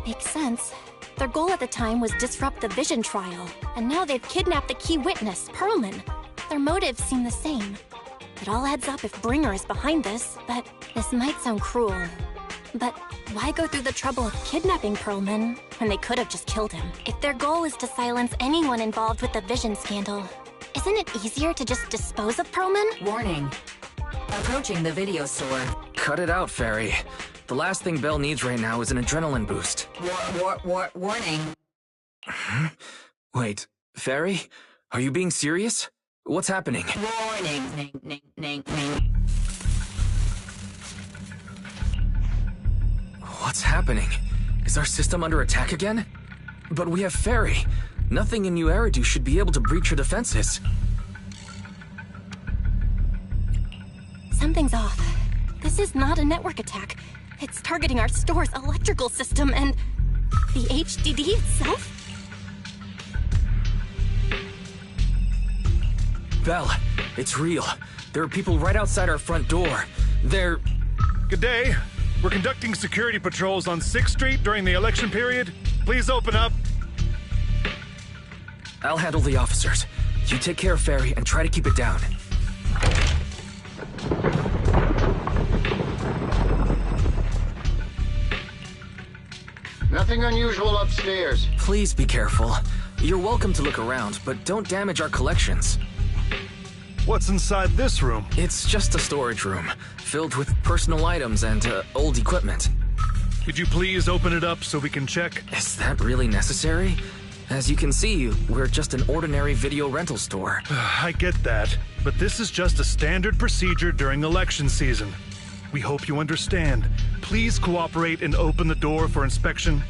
Makes sense. Their goal at the time was disrupt the Vision trial, and now they've kidnapped the key witness, Perlman. Their motives seem the same. It all adds up if Bringer is behind this, but this might sound cruel. But why go through the trouble of kidnapping Perlman when they could have just killed him? If their goal is to silence anyone involved with the Vision scandal, isn't it easier to just dispose of Perlman? Warning. Approaching the video store. Cut it out, Fairy. The last thing Belle needs right now is an adrenaline boost. Warning. Wait, Fairy? Are you being serious? What's happening? Warning. What's happening? Is our system under attack again? But we have Fairy. Nothing in New Eridu should be able to breach her defenses. Something's off. This is not a network attack. It's targeting our store's electrical system and the HDD itself? Belle, it's real. There are people right outside our front door. They're... Good day. We're conducting security patrols on 6th Street during the election period. Please open up. I'll handle the officers. You take care of Fairy and try to keep it down. Nothing unusual upstairs. Please be careful. You're welcome to look around, but don't damage our collections. What's inside this room? It's just a storage room, filled with personal items and old equipment. Could you please open it up so we can check? Is that really necessary? As you can see, we're just an ordinary video rental store. I get that, but this is just a standard procedure during election season. We hope you understand. Please cooperate and open the door for inspection.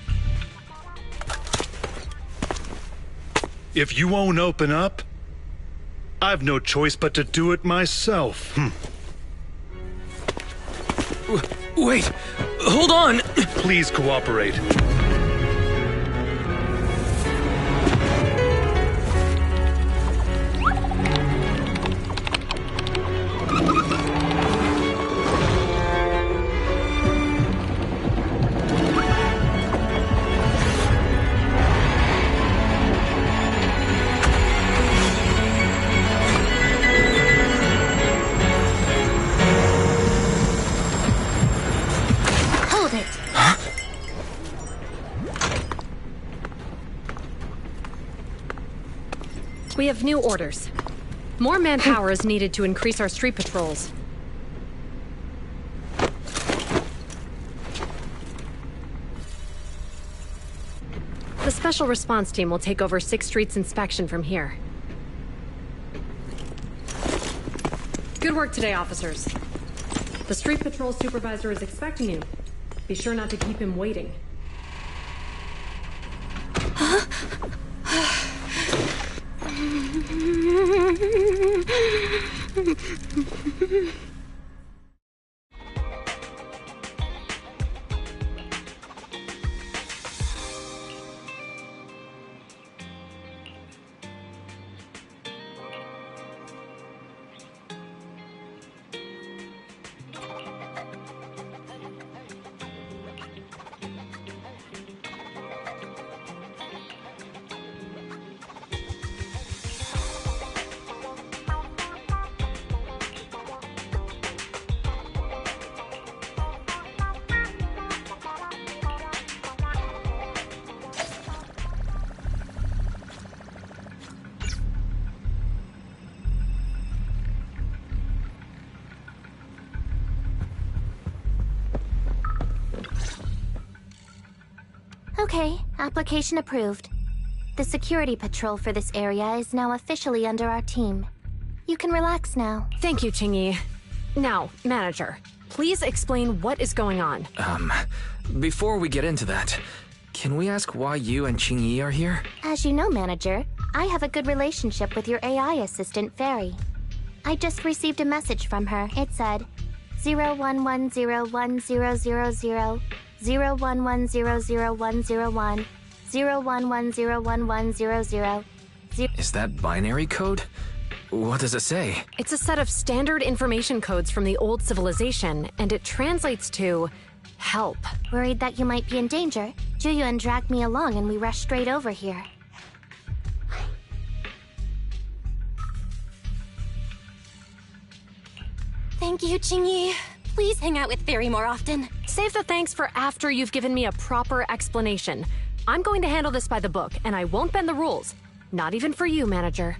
If you won't open up, I've no choice but to do it myself. Wait! Hold on! Please cooperate. We have new orders. More manpower is needed to increase our street patrols. The Special Response Team will take over 6th Street's inspection from here. Good work today, officers. The Street Patrol Supervisor is expecting you. Be sure not to keep him waiting. Okay, application approved. The security patrol for this area is now officially under our team. You can relax now. Thank you, Qingyi. Now, Manager, please explain what is going on. Before we get into that, can we ask why you and Qingyi are here? As you know, Manager, I have a good relationship with your AI assistant, Fairy. I just received a message from her. It said, 01101000, 01100101, 01101100. Is that binary code? What does it say? It's a set of standard information codes from the old civilization, and it translates to help. Worried that you might be in danger, Juyuan dragged me along and we rushed straight over here. Thank you, Qingyi. Please hang out with Fairy more often. Save the thanks for after you've given me a proper explanation. I'm going to handle this by the book, and I won't bend the rules. Not even for you, Manager.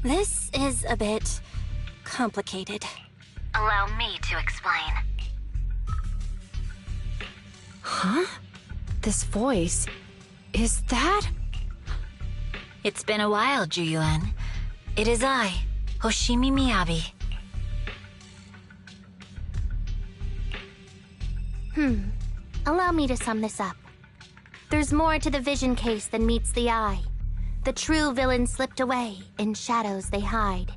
This is a bit complicated. Allow me to explain. Huh? This voice... is that... It's been a while, Juyuan. It is I, Hoshimi Miyabi. Allow me to sum this up. There's more to the vision case than meets the eye. The true villain slipped away, in shadows they hide.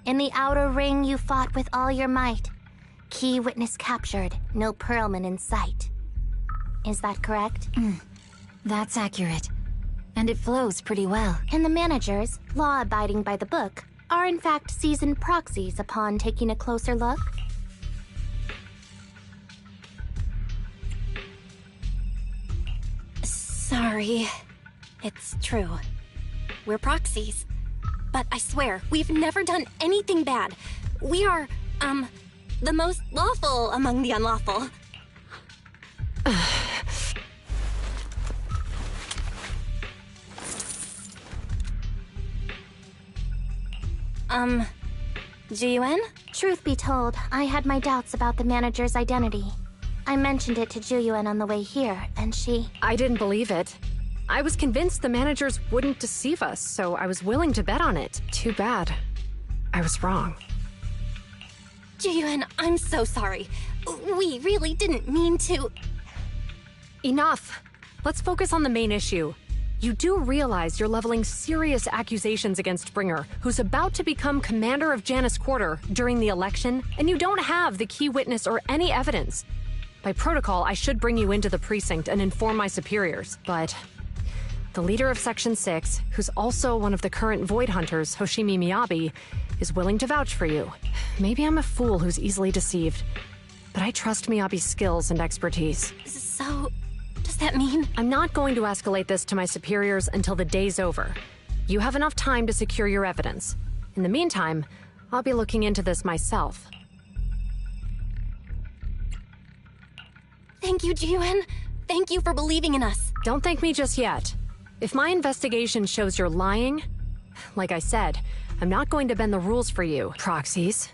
In the outer ring you fought with all your might. Key witness captured, no Pearlman in sight. Is that correct? That's accurate. And it flows pretty well. And the managers, law-abiding by the book, are in fact seasoned proxies upon taking a closer look? Sorry. It's true. We're proxies. But I swear, we've never done anything bad. We are, the most lawful among the unlawful. Juyuan? Truth be told, I had my doubts about the manager's identity. I mentioned it to Juyuan on the way here, and she... I didn't believe it. I was convinced the managers wouldn't deceive us, so I was willing to bet on it. Too bad. I was wrong. Juyuan, I'm so sorry. We really didn't mean to... Enough! Let's focus on the main issue. You do realize you're leveling serious accusations against Springer, who's about to become commander of Janus Quarter during the election, and you don't have the key witness or any evidence. By protocol, I should bring you into the precinct and inform my superiors, but... the leader of Section 6, who's also one of the current Void Hunters, Hoshimi Miyabi, is willing to vouch for you. Maybe I'm a fool who's easily deceived, but I trust Miyabi's skills and expertise. So... does that mean... I'm not going to escalate this to my superiors until the day's over. You have enough time to secure your evidence. In the meantime, I'll be looking into this myself. Thank you, Juyuan. Thank you for believing in us. Don't thank me just yet. If my investigation shows you're lying, like I said, I'm not going to bend the rules for you, proxies.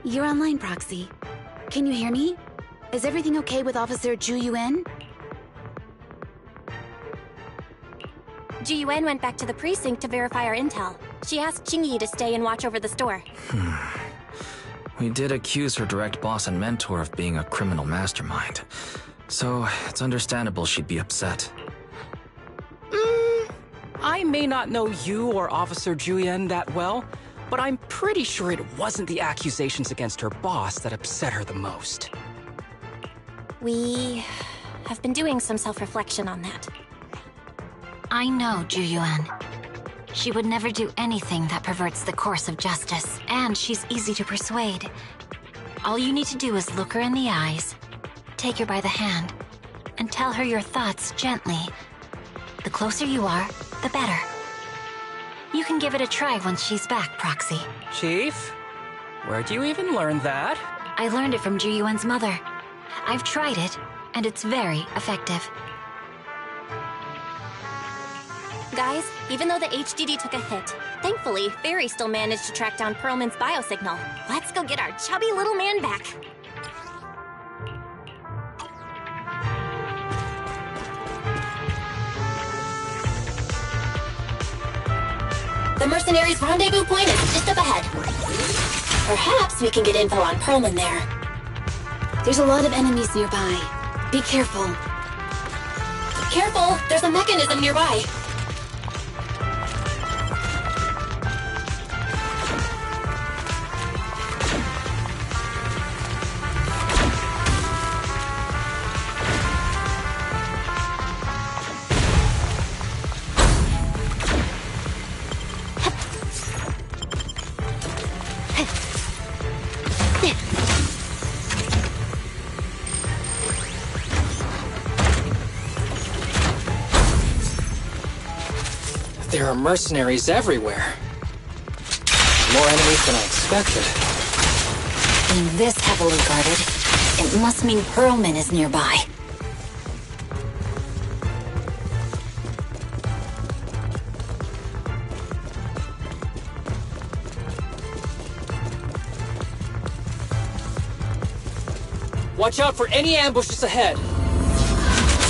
You're online, Proxy. Can you hear me? Is everything okay with Officer Juyuan? Juyuan went back to the precinct to verify our intel. She asked Qingyi to stay and watch over the store. We did accuse her direct boss and mentor of being a criminal mastermind, so it's understandable she'd be upset. I may not know you or Officer Juyen that well, but I'm pretty sure it wasn't the accusations against her boss that upset her the most. We have been doing some self-reflection on that. I know Juyuan. She would never do anything that perverts the course of justice, and she's easy to persuade. All you need to do is look her in the eyes, take her by the hand, and tell her your thoughts gently. The closer you are, the better. You can give it a try once she's back, Proxy. Chief? Where'd you even learn that? I learned it from Juyuan's mother. I've tried it, and it's very effective. Guys, even though the HDD took a hit, thankfully, Fairy still managed to track down Perlman's biosignal. Let's go get our chubby little man back. The mercenaries' rendezvous point is just up ahead. Perhaps we can get info on Perlman there. There's a lot of enemies nearby. Be careful. Careful! There's a mechanism nearby. There are mercenaries everywhere. More enemies than I expected. Being this heavily guarded, it must mean Perlman is nearby. Watch out for any ambushes ahead.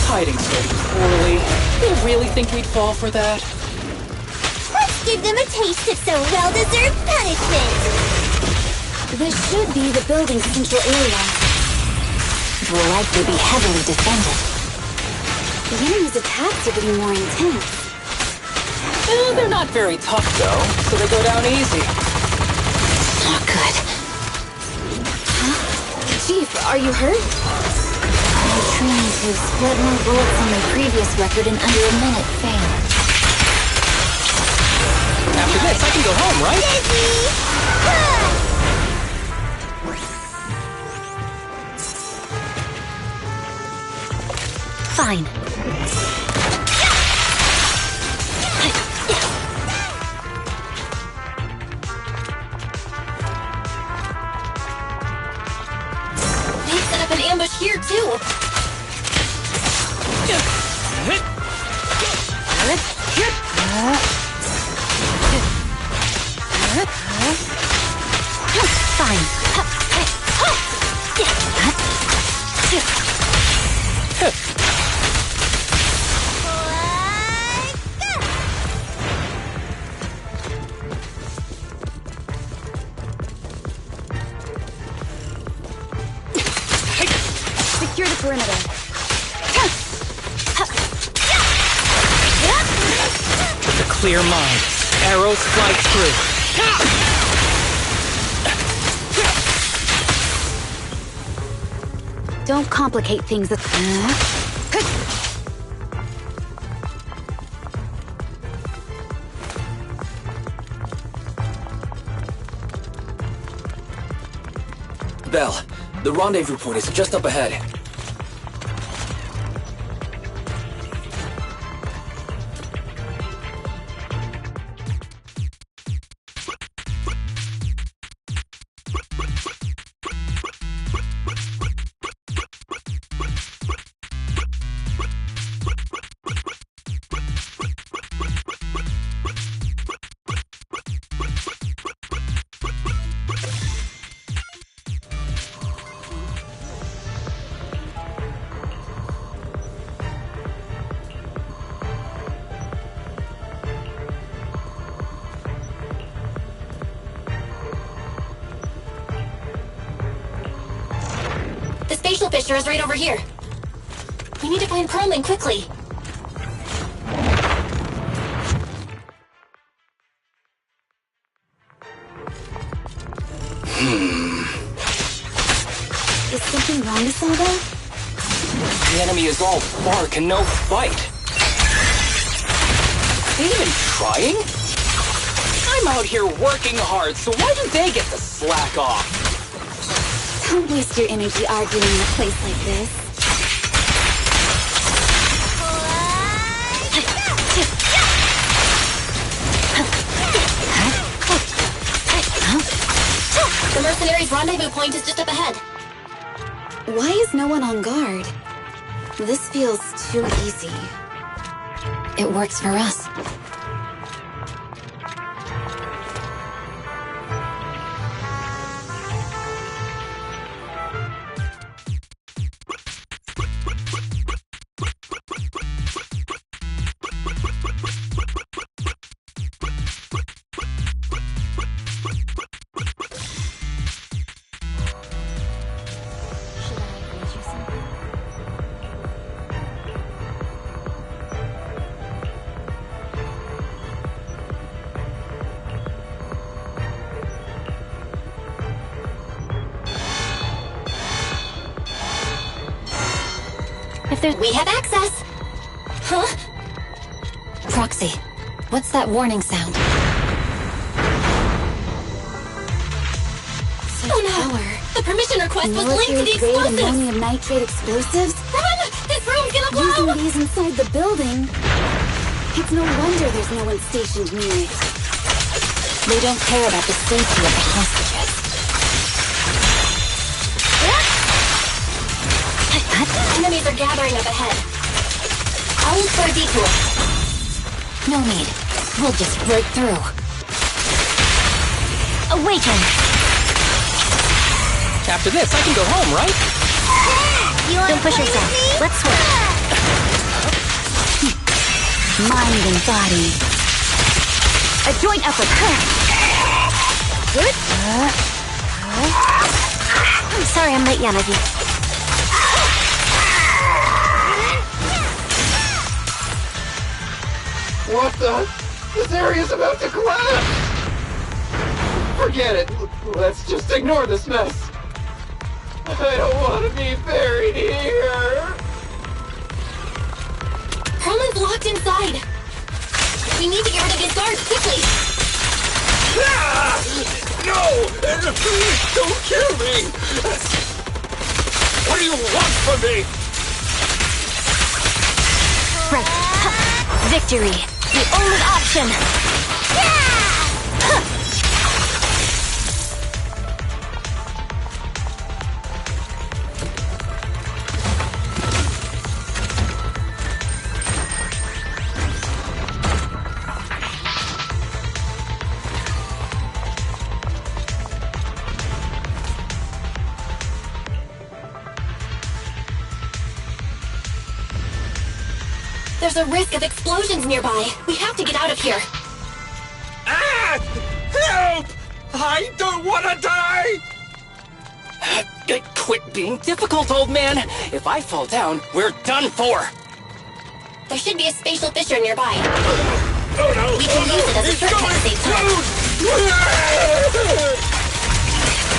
Hiding so poorly. They really think we'd fall for that? Let's give them a taste of some well-deserved punishment! This should be the building's central area. It will likely be heavily defended. The enemy's attacks are getting more intense. They're not very tough, though, so they go down easy. Not good. Chief, are you hurt? My training to split more bullets than my previous record in under a minute failed. After this, I can go home, right? Fine. They've set up an ambush here, too. Fine. Secure the perimeter. With a clear mind, arrows fly through. Don't complicate things. Belle, the rendezvous point is just up ahead. spatial fissure is right over here. We need to find Perlman quickly. Is something wrong, Isabel? The enemy is all bark and no bite. They even trying? I'm out here working hard, so why do they get to slack off? Don't waste your energy arguing in a place like this. The mercenaries' rendezvous point is just up ahead. Why is no one on guard? This feels too easy. It works for us. We have access! Huh? Proxy, what's that warning sound? Oh no! The permission request was linked to the Military-grade explosives! ammonium nitrate explosives? Run! This room's gonna blow! Using these inside the building? It's no wonder there's no one stationed near it. They don't care about the safety of the hostages. Enemies are gathering up ahead. I'll look for a detour. No need. We'll just break through. Awaken! After this, I can go home, right? Don't push yourself. Let's switch. Mind and body. A joint effort. Good? I'm sorry I'm late, Yanagi. What the? This area's about to collapse! Forget it. Let's just ignore this mess. I don't want to be buried here. Perlman's locked inside. We need to get rid of his guards quickly. Ah! No! Please don't kill me! What do you want from me? Right. Victory. The only option! There's a risk of explosions nearby. We have to get out of here. Ah! Help! I don't want to die! Quit being difficult, old man. If I fall down, we're done for. There should be a spatial fissure nearby. Oh no! We can use it as a shortcut to save time.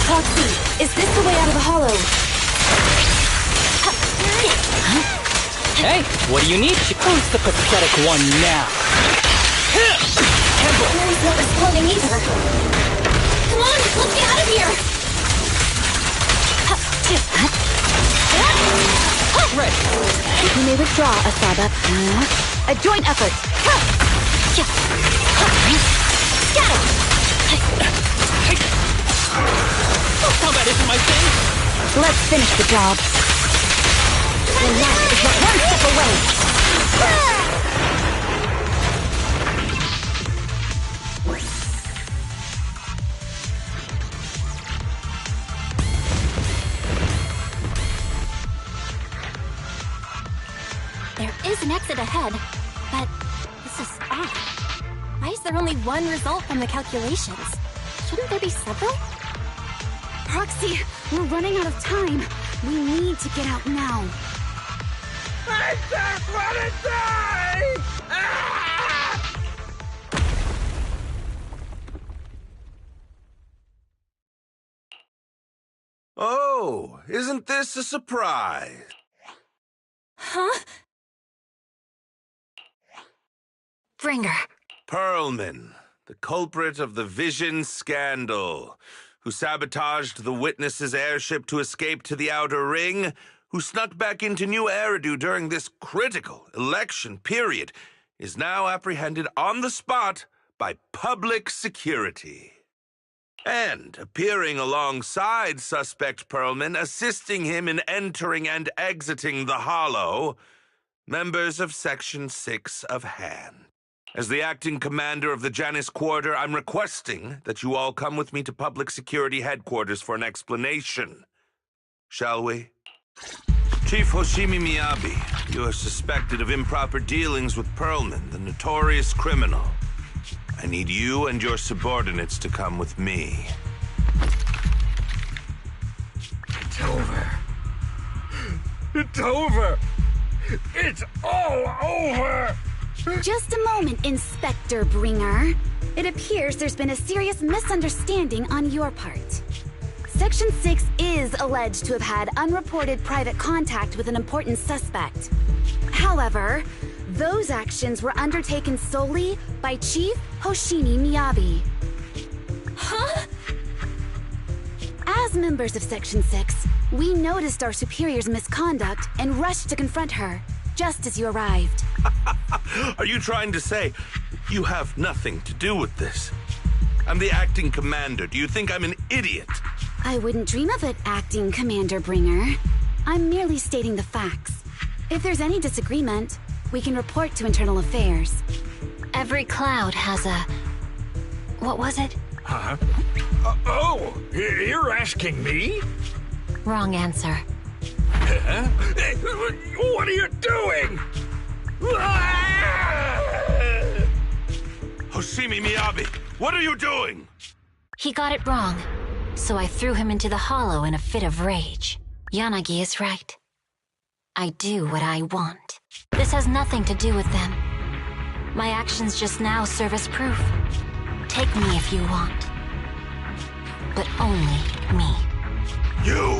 Proxy, is this the way out of the hollow? Hey, what do you need? Who's the pathetic one now? Mary's not responding either. Come on, let's get out of here! Ready. You may withdraw, Asaba. A joint effort. Got him! Combat isn't my thing. Let's finish the job. The last is but one step away. There is an exit ahead, but this is odd. Why is there only one result from the calculations? Shouldn't there be several? Proxy, we're running out of time. We need to get out now. I just want to die! Ah! Oh, isn't this a surprise? Huh? Bringer. Perlman, the culprit of the Vision scandal, who sabotaged the Witness's airship to escape to the Outer Ring, who snuck back into New Eridu during this critical election period, is now apprehended on the spot by public security. And appearing alongside suspect Perlman, assisting him in entering and exiting the Hollow, members of Section 6 of Han. As the acting commander of the Janus Quarter, I'm requesting that you all come with me to Public Security Headquarters for an explanation. Shall we? Chief Hoshimi Miyabi, you are suspected of improper dealings with Perlman, the notorious criminal. I need you and your subordinates to come with me. It's over. It's over. It's all over. Just a moment, Inspector Bringer. It appears there's been a serious misunderstanding on your part. Section 6 is alleged to have had unreported private contact with an important suspect. However, those actions were undertaken solely by Chief Hoshimi Miyabi. Huh? As members of Section 6, we noticed our superior's misconduct and rushed to confront her, just as you arrived. Are you trying to say you have nothing to do with this? I'm the acting commander. Do you think I'm an idiot? I wouldn't dream of it, Acting Commander Bringer. I'm merely stating the facts. If there's any disagreement, we can report to Internal Affairs. Every cloud has a... What was it? Huh? Oh, you're asking me? Wrong answer. Huh? What are you doing? Hoshimi Miyabi, what are you doing? He got it wrong, so I threw him into the hollow in a fit of rage. Yanagi is right. I do what I want. This has nothing to do with them. My actions just now serve as proof. Take me if you want. But only me. You!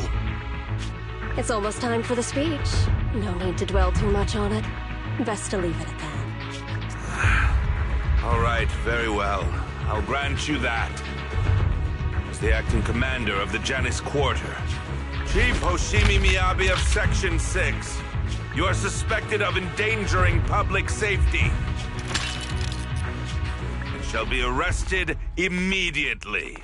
It's almost time for the speech. No need to dwell too much on it. Best to leave it at that. All right, very well. I'll grant you that. As the acting commander of the Janus Quarter, Chief Hoshimi Miyabi of Section 6, you are suspected of endangering public safety and shall be arrested immediately.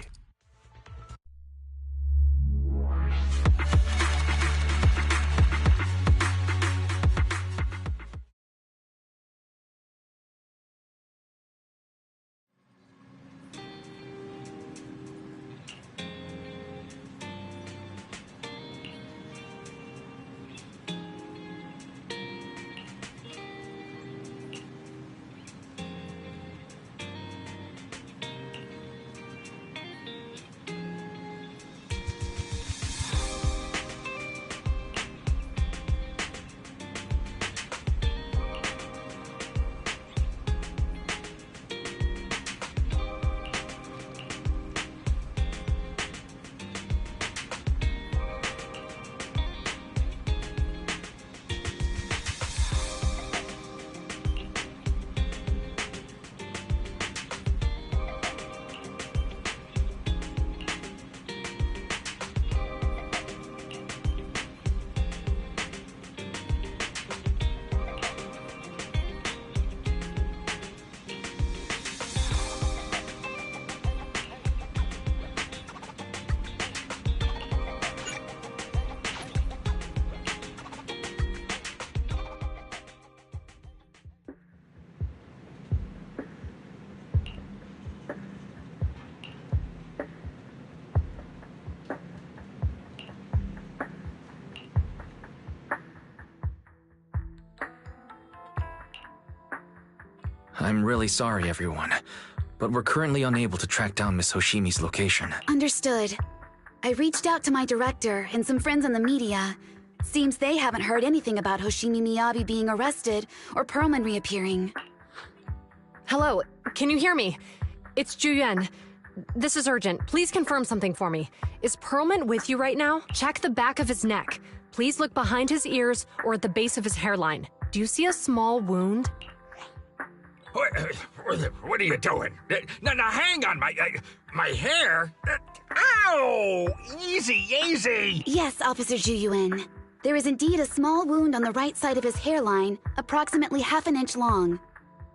I'm really sorry, everyone, but we're currently unable to track down Miss Hoshimi's location. Understood. I reached out to my director and some friends in the media. Seems they haven't heard anything about Hoshimi Miyabi being arrested or Perlman reappearing. Hello, can you hear me? It's Juyuan. This is urgent. Please confirm something for me. Is Perlman with you right now? Check the back of his neck. Please look behind his ears or at the base of his hairline. Do you see a small wound? What are you doing? Now, hang on, my hair? Ow! Easy, easy! Yes, Officer Juyuan. There is indeed a small wound on the right side of his hairline, approximately half an inch long.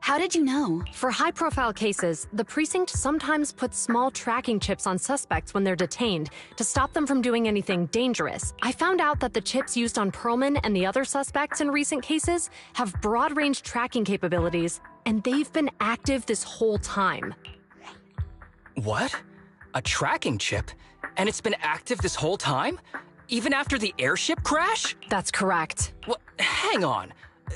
How did you know? For high-profile cases, the precinct sometimes puts small tracking chips on suspects when they're detained to stop them from doing anything dangerous. I found out that the chips used on Perlman and the other suspects in recent cases have broad-range tracking capabilities, and they've been active this whole time. What? A tracking chip? And it's been active this whole time? Even after the airship crash? That's correct. Well, hang on.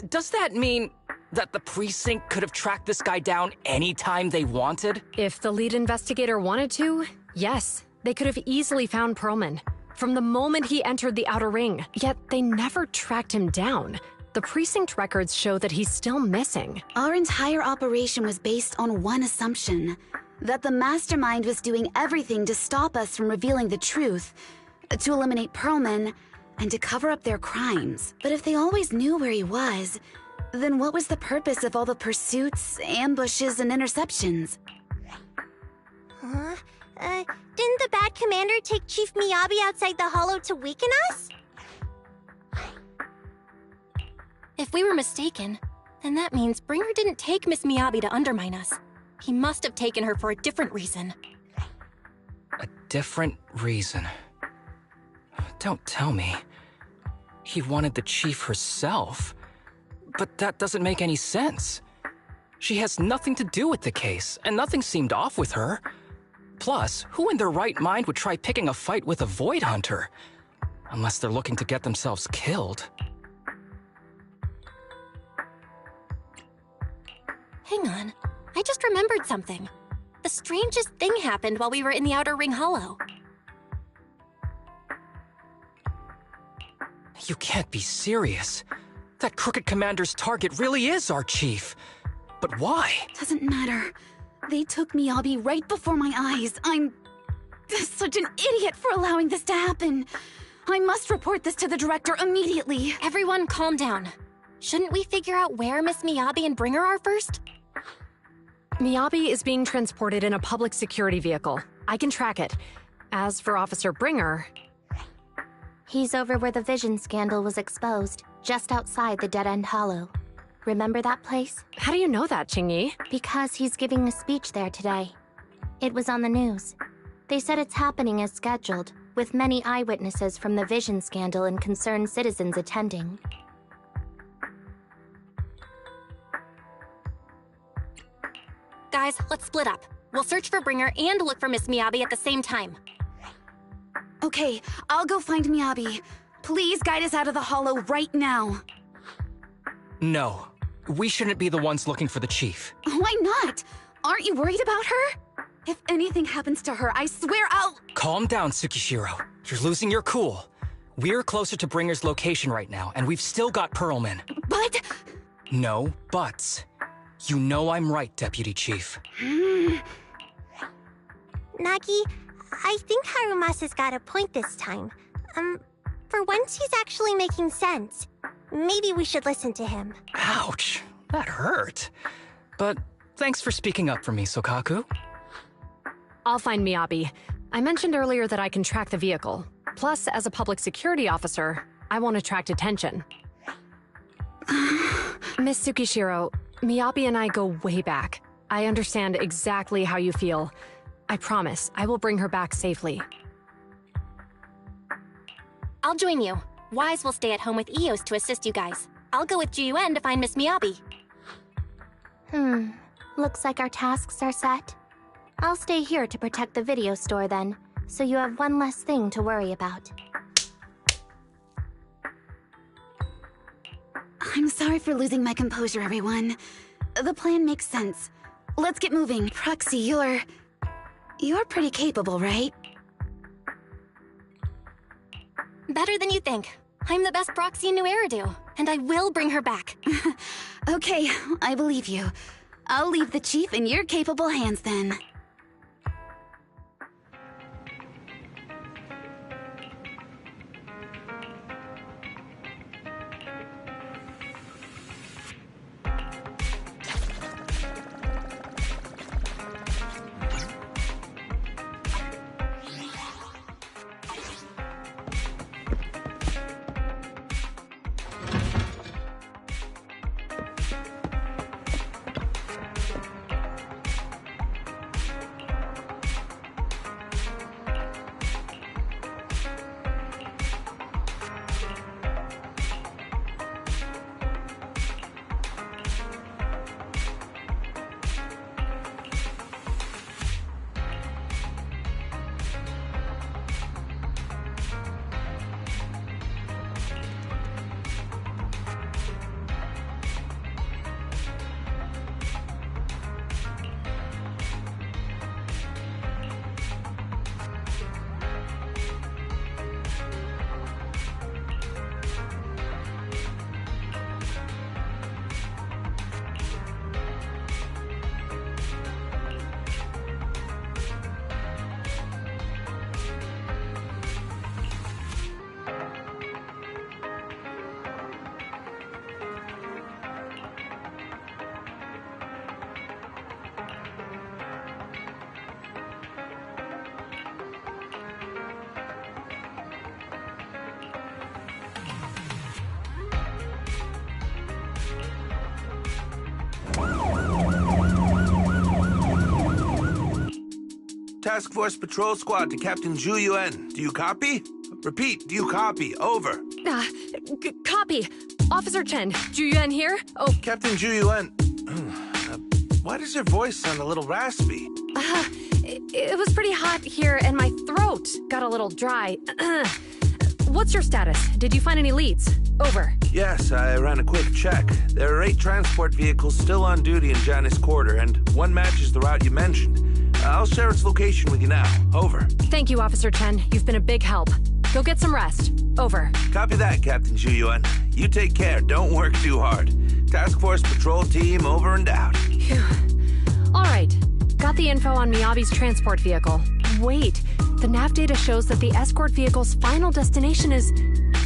Does that mean that the precinct could have tracked this guy down anytime they wanted? If the lead investigator wanted to, yes. They could have easily found Perlman from the moment he entered the outer ring, yet they never tracked him down. The precinct records show that he's still missing. Our entire operation was based on one assumption, that the mastermind was doing everything to stop us from revealing the truth, to eliminate Perlman, and to cover up their crimes. But if they always knew where he was, then what was the purpose of all the pursuits, ambushes, and interceptions? Didn't the bad commander take Chief Miyabi outside the hollow to weaken us? If we were mistaken, then that means Bringer didn't take Miss Miyabi to undermine us. He must have taken her for a different reason. A different reason? Don't tell me. He wanted the chief herself. But that doesn't make any sense. She has nothing to do with the case, and nothing seemed off with her. Plus, who in their right mind would try picking a fight with a Void Hunter? Unless they're looking to get themselves killed. Hang on. I just remembered something. The strangest thing happened while we were in the Outer Ring Hollow. You can't be serious. That crooked commander's target really is our chief. But why? Doesn't matter. They took Miyabi right before my eyes. I'm such an idiot for allowing this to happen. I must report this to the director immediately. Everyone calm down. Shouldn't we figure out where Miss Miyabi and Bringer are first? Miyabi is being transported in a public security vehicle. I can track it. As for Officer Bringer... He's over where the Vision scandal was exposed, just outside the Dead End Hollow. Remember that place? How do you know that, Qingyi? Because he's giving a speech there today. It was on the news. They said it's happening as scheduled, with many eyewitnesses from the Vision scandal and concerned citizens attending. Guys, let's split up. We'll search for Bringer and look for Miss Miyabi at the same time. Okay, I'll go find Miyabi. Please guide us out of the hollow right now. No. We shouldn't be the ones looking for the chief. Why not? Aren't you worried about her? If anything happens to her, I swear I'll... Calm down, Tsukishiro. You're losing your cool. We're closer to Bringer's location right now, and we've still got Perlman. But... No buts. You know I'm right, Deputy Chief. Nagi, I think Harumasa's got a point this time. For once he's actually making sense. Maybe we should listen to him. Ouch, that hurt. But thanks for speaking up for me, Sokaku. I'll find Miyabi. I mentioned earlier that I can track the vehicle. Plus, as a public security officer, I won't attract attention. Miss Tsukishiro, Miyabi and I go way back. I understand exactly how you feel. I promise, I will bring her back safely. I'll join you. Wise will stay at home with Eos to assist you guys. I'll go with Juyuan to find Miss Miyabi. Looks like our tasks are set. I'll stay here to protect the video store then, so you have one less thing to worry about. I'm sorry for losing my composure, everyone. The plan makes sense. Let's get moving. Proxy, you're pretty capable, right? Better than you think. I'm the best proxy in New Eridu, and I will bring her back. Okay, I believe you. I'll leave the Chief in your capable hands then. Task Force Patrol Squad to Captain Zhu Yuan. Do you copy? Repeat, do you copy? Over. Copy. Officer Chen, Zhu Yuan here. Oh. Captain Zhu Yuan. Why does your voice sound a little raspy? It was pretty hot here, and my throat got a little dry. What's your status? Did you find any leads? Over. Yes, I ran a quick check. There are 8 transport vehicles still on duty in Janus Quarter, and one matches the route you mentioned. I'll share its location with you now. Over. Thank you, Officer Chen. You've been a big help. Go get some rest. Over. Copy that, Captain Zhu Yuan. You take care. Don't work too hard. Task Force Patrol Team over and out. Phew. All right. Got the info on Miyabi's transport vehicle. Wait. The nav data shows that the escort vehicle's final destination is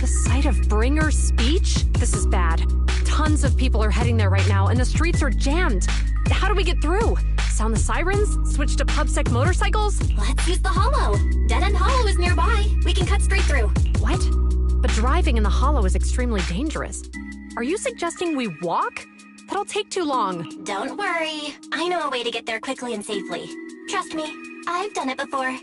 the site of Bringer's speech? This is bad. Tons of people are heading there right now, and the streets are jammed. How do we get through? Sound the sirens? Switch to PubSec motorcycles? Let's use the Hollow. Dead End Hollow is nearby. We can cut straight through. What? But driving in the Hollow is extremely dangerous. Are you suggesting we walk? That'll take too long. Don't worry. I know a way to get there quickly and safely. Trust me, I've done it before.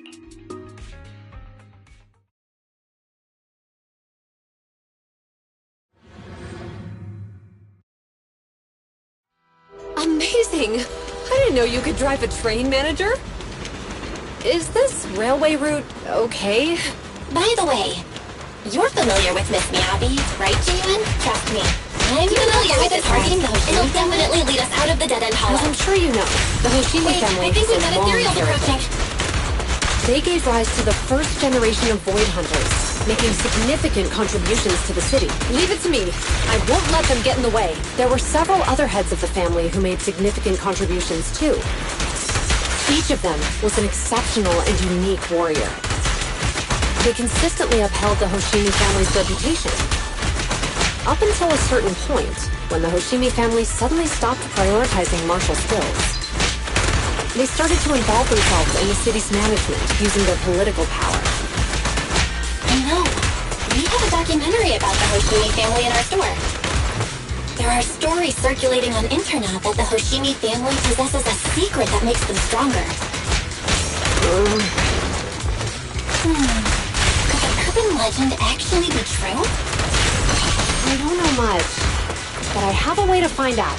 Amazing! I didn't know you could drive a train, Manager. Is this railway route okay? By the way, you're familiar with Miss Miyabi, right, Jayun? Trust me. I'm familiar with targeting the Hoshimi. It'll definitely lead us out of the Dead End Hollow. As I'm sure you know, the Hoshimi family I think we've has got a long Ethereals approaching. They gave rise to the first generation of Void Hunters, making significant contributions to the city. Leave it to me. I won't let them get in the way. There were several other heads of the family who made significant contributions too. Each of them was an exceptional and unique warrior. They consistently upheld the Hoshimi family's reputation. Up until a certain point, when the Hoshimi family suddenly stopped prioritizing martial skills. They started to involve themselves in the city's management using their political power. I know. We have a documentary about the Hoshimi family in our store. There are stories circulating on internet that the Hoshimi family possesses a secret that makes them stronger. Could the urban legend actually be true? I don't know much, but I have a way to find out.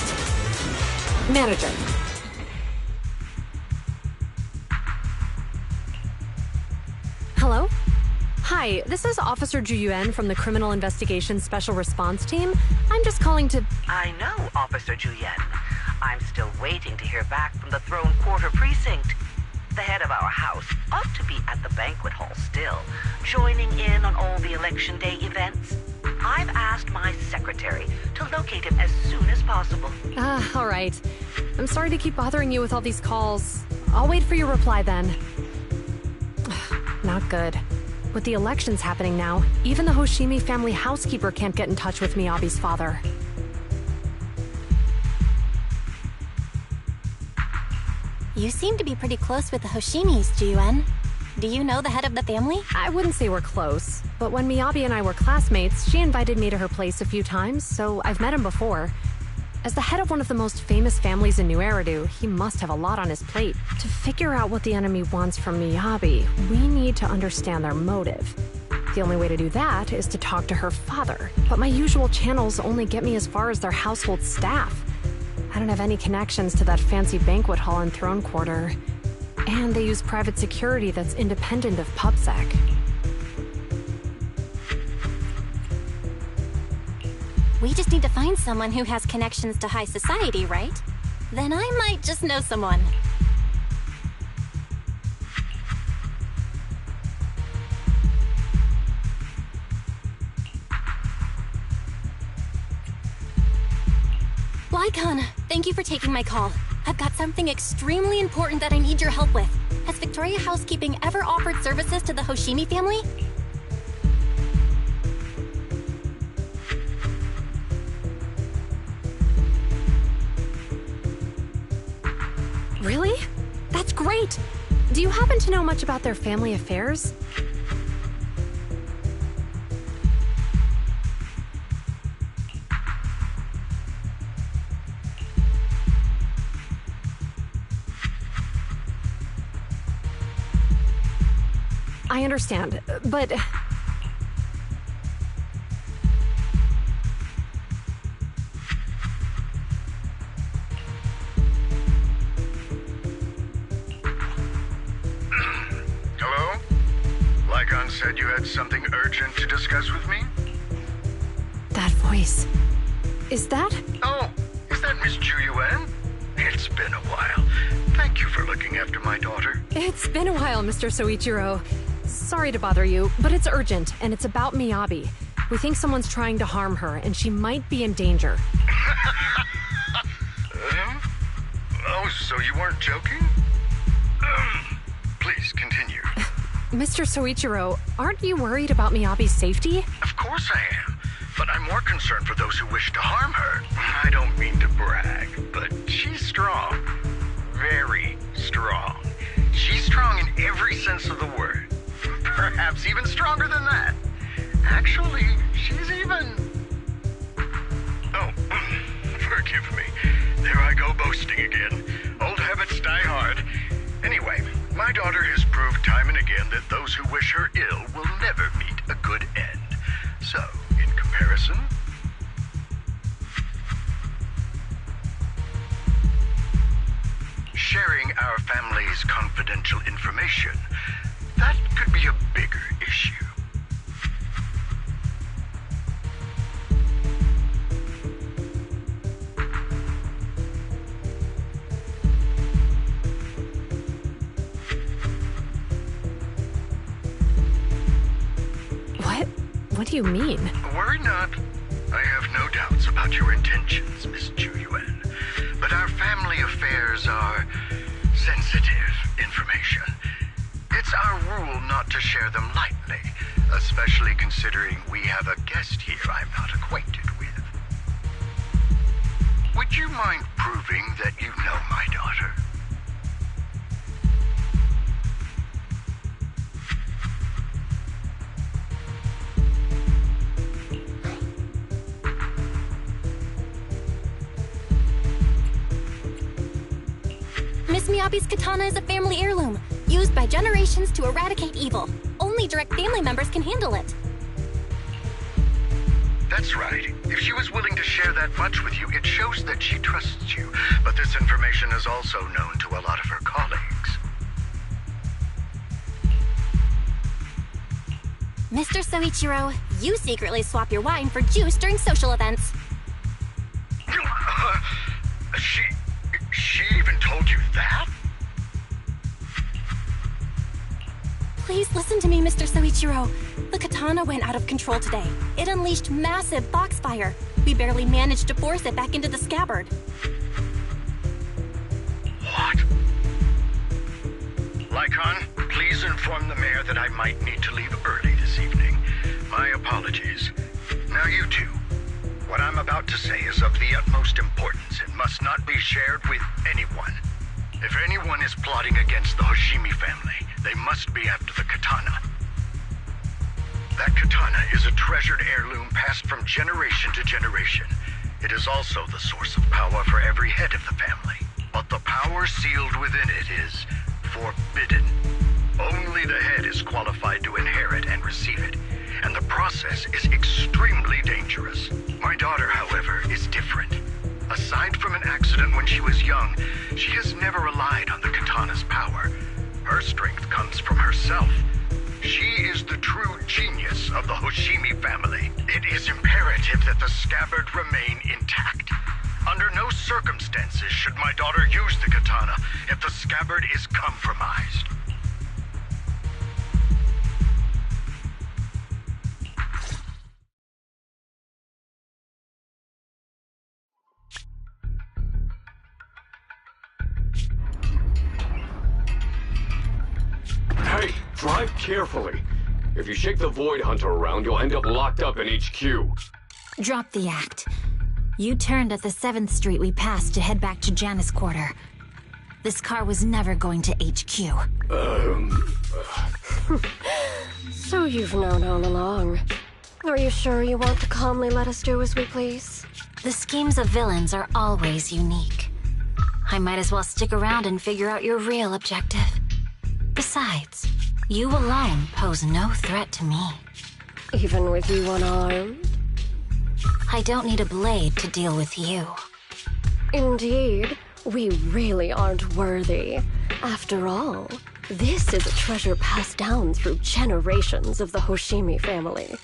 Manager. Hello? Hi, this is Officer Zhu Yuan from the Criminal Investigations Special Response Team. I'm just calling to... I know, Officer Zhu Yuan. I'm still waiting to hear back from the Throne Quarter Precinct. the head of our house ought to be at the banquet hall still, joining in on all the election day events. I've asked my secretary to locate him as soon as possible. All right. I'm sorry to keep bothering you with all these calls. I'll wait for your reply then. Not good. With the elections happening now, even the Hoshimi family housekeeper can't get in touch with Miyabi's father. You seem to be pretty close with the Hoshimis, Jiyuan. Do you know the head of the family? I wouldn't say we're close, but when Miyabi and I were classmates, she invited me to her place a few times, so I've met him before. As the head of one of the most famous families in New Eridu, he must have a lot on his plate. To figure out what the enemy wants from Miyabi, we need to understand their motive. The only way to do that is to talk to her father, but my usual channels only get me as far as their household staff. I don't have any connections to that fancy banquet hall and throne quarter. And they use private security that's independent of PubSec. We just need to find someone who has connections to high society, right? Then I might just know someone. Lycon, thank you for taking my call. I've got something extremely important that I need your help with. Has Victoria Housekeeping ever offered services to the Hoshimi family? Really? That's great! Do you happen to know much about their family affairs? I understand, but... Hello? Lycon said you had something urgent to discuss with me? That voice... Is that... Oh, is that Miss Jiyuan? It's been a while. Thank you for looking after my daughter. It's been a while, Mr. Soichiro. Sorry to bother you, but it's urgent, and it's about Miyabi. We think someone's trying to harm her, and she might be in danger. Oh, so you weren't joking? Please, continue. Mr. Soichiro, aren't you worried about Miyabi's safety? Of course I am, but I'm more concerned for those who wish to harm her. I don't mean to brag, but she's strong. Very strong. She's strong in every sense of the word. Perhaps even stronger than that. Actually, she's even... Oh, forgive me. There I go boasting again. Old habits die hard. Anyway, my daughter has proved time and again that those who wish her ill will never meet a good end. So, in comparison... sharing our family's confidential information, that could be a bigger issue. What do you mean? Worry not. I have no doubts about your intentions, Miss Jiyuan. But our family affairs are sensitive information. It's our rule not to share them lightly, especially considering we have a guest here I'm not acquainted with. Would you mind proving that you know my daughter? Miss Miyabi's katana is a family heirloom, used by generations to eradicate evil. Only direct family members can handle it. That's right. If she was willing to share that much with you, it shows that she trusts you. But this information is also known to a lot of her colleagues. Mr. Soichiro, you secretly swap your wine for juice during social events. She even told you that? Please listen to me, Mr. Soichiro. The katana went out of control today. It unleashed massive foxfire. We barely managed to force it back into the scabbard. What? Lycon, please inform the mayor that I might need to leave early this evening. My apologies. Now you two, what I'm about to say is of the utmost importance and must not be shared with anyone. If anyone is plotting against the Hoshimi family, they must be after the katana. That katana is a treasured heirloom passed from generation to generation. It is also the source of power for every head of the family. But the power sealed within it is forbidden. Only the head is qualified to inherit and receive it, and the process is extremely dangerous. My daughter, however, is different. Aside from an accident when she was young, she has never relied on the katana's power. Her strength comes from herself. She is the true genius of the Hoshimi family. It is imperative that the scabbard remain intact. Under no circumstances should my daughter use the katana if the scabbard is compromised. Hey, drive carefully. If you shake the Void Hunter around, you'll end up locked up in HQ. Drop the act. You turned at the 7th Street we passed to head back to Janus Quarter. This car was never going to HQ. So you've known all along. Are you sure you want to calmly let us do as we please? The schemes of villains are always unique. I might as well stick around and figure out your real objective. Besides, you alone pose no threat to me. Even with you unarmed? I don't need a blade to deal with you. Indeed, we really aren't worthy. After all, this is a treasure passed down through generations of the Hoshimi family.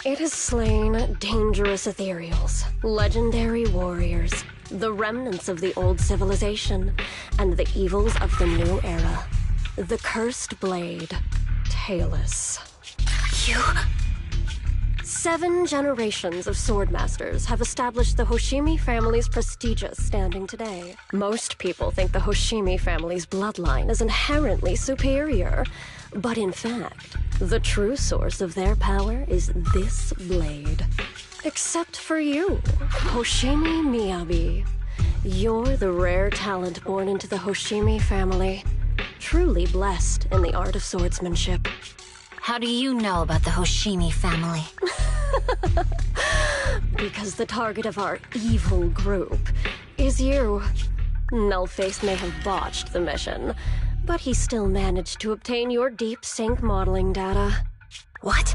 It has slain dangerous ethereals, legendary warriors, the remnants of the old civilization, and the evils of the new era. The cursed blade, Tailless. You... 7 generations of swordmasters have established the Hoshimi family's prestigious standing today. Most people think the Hoshimi family's bloodline is inherently superior, but in fact, the true source of their power is this blade. Except for you, Hoshimi Miyabi. You're the rare talent born into the Hoshimi family, truly blessed in the art of swordsmanship. How do you know about the Hoshimi family? Because the target of our evil group is you. Nullface may have botched the mission, but he still managed to obtain your deep sync modeling data. What?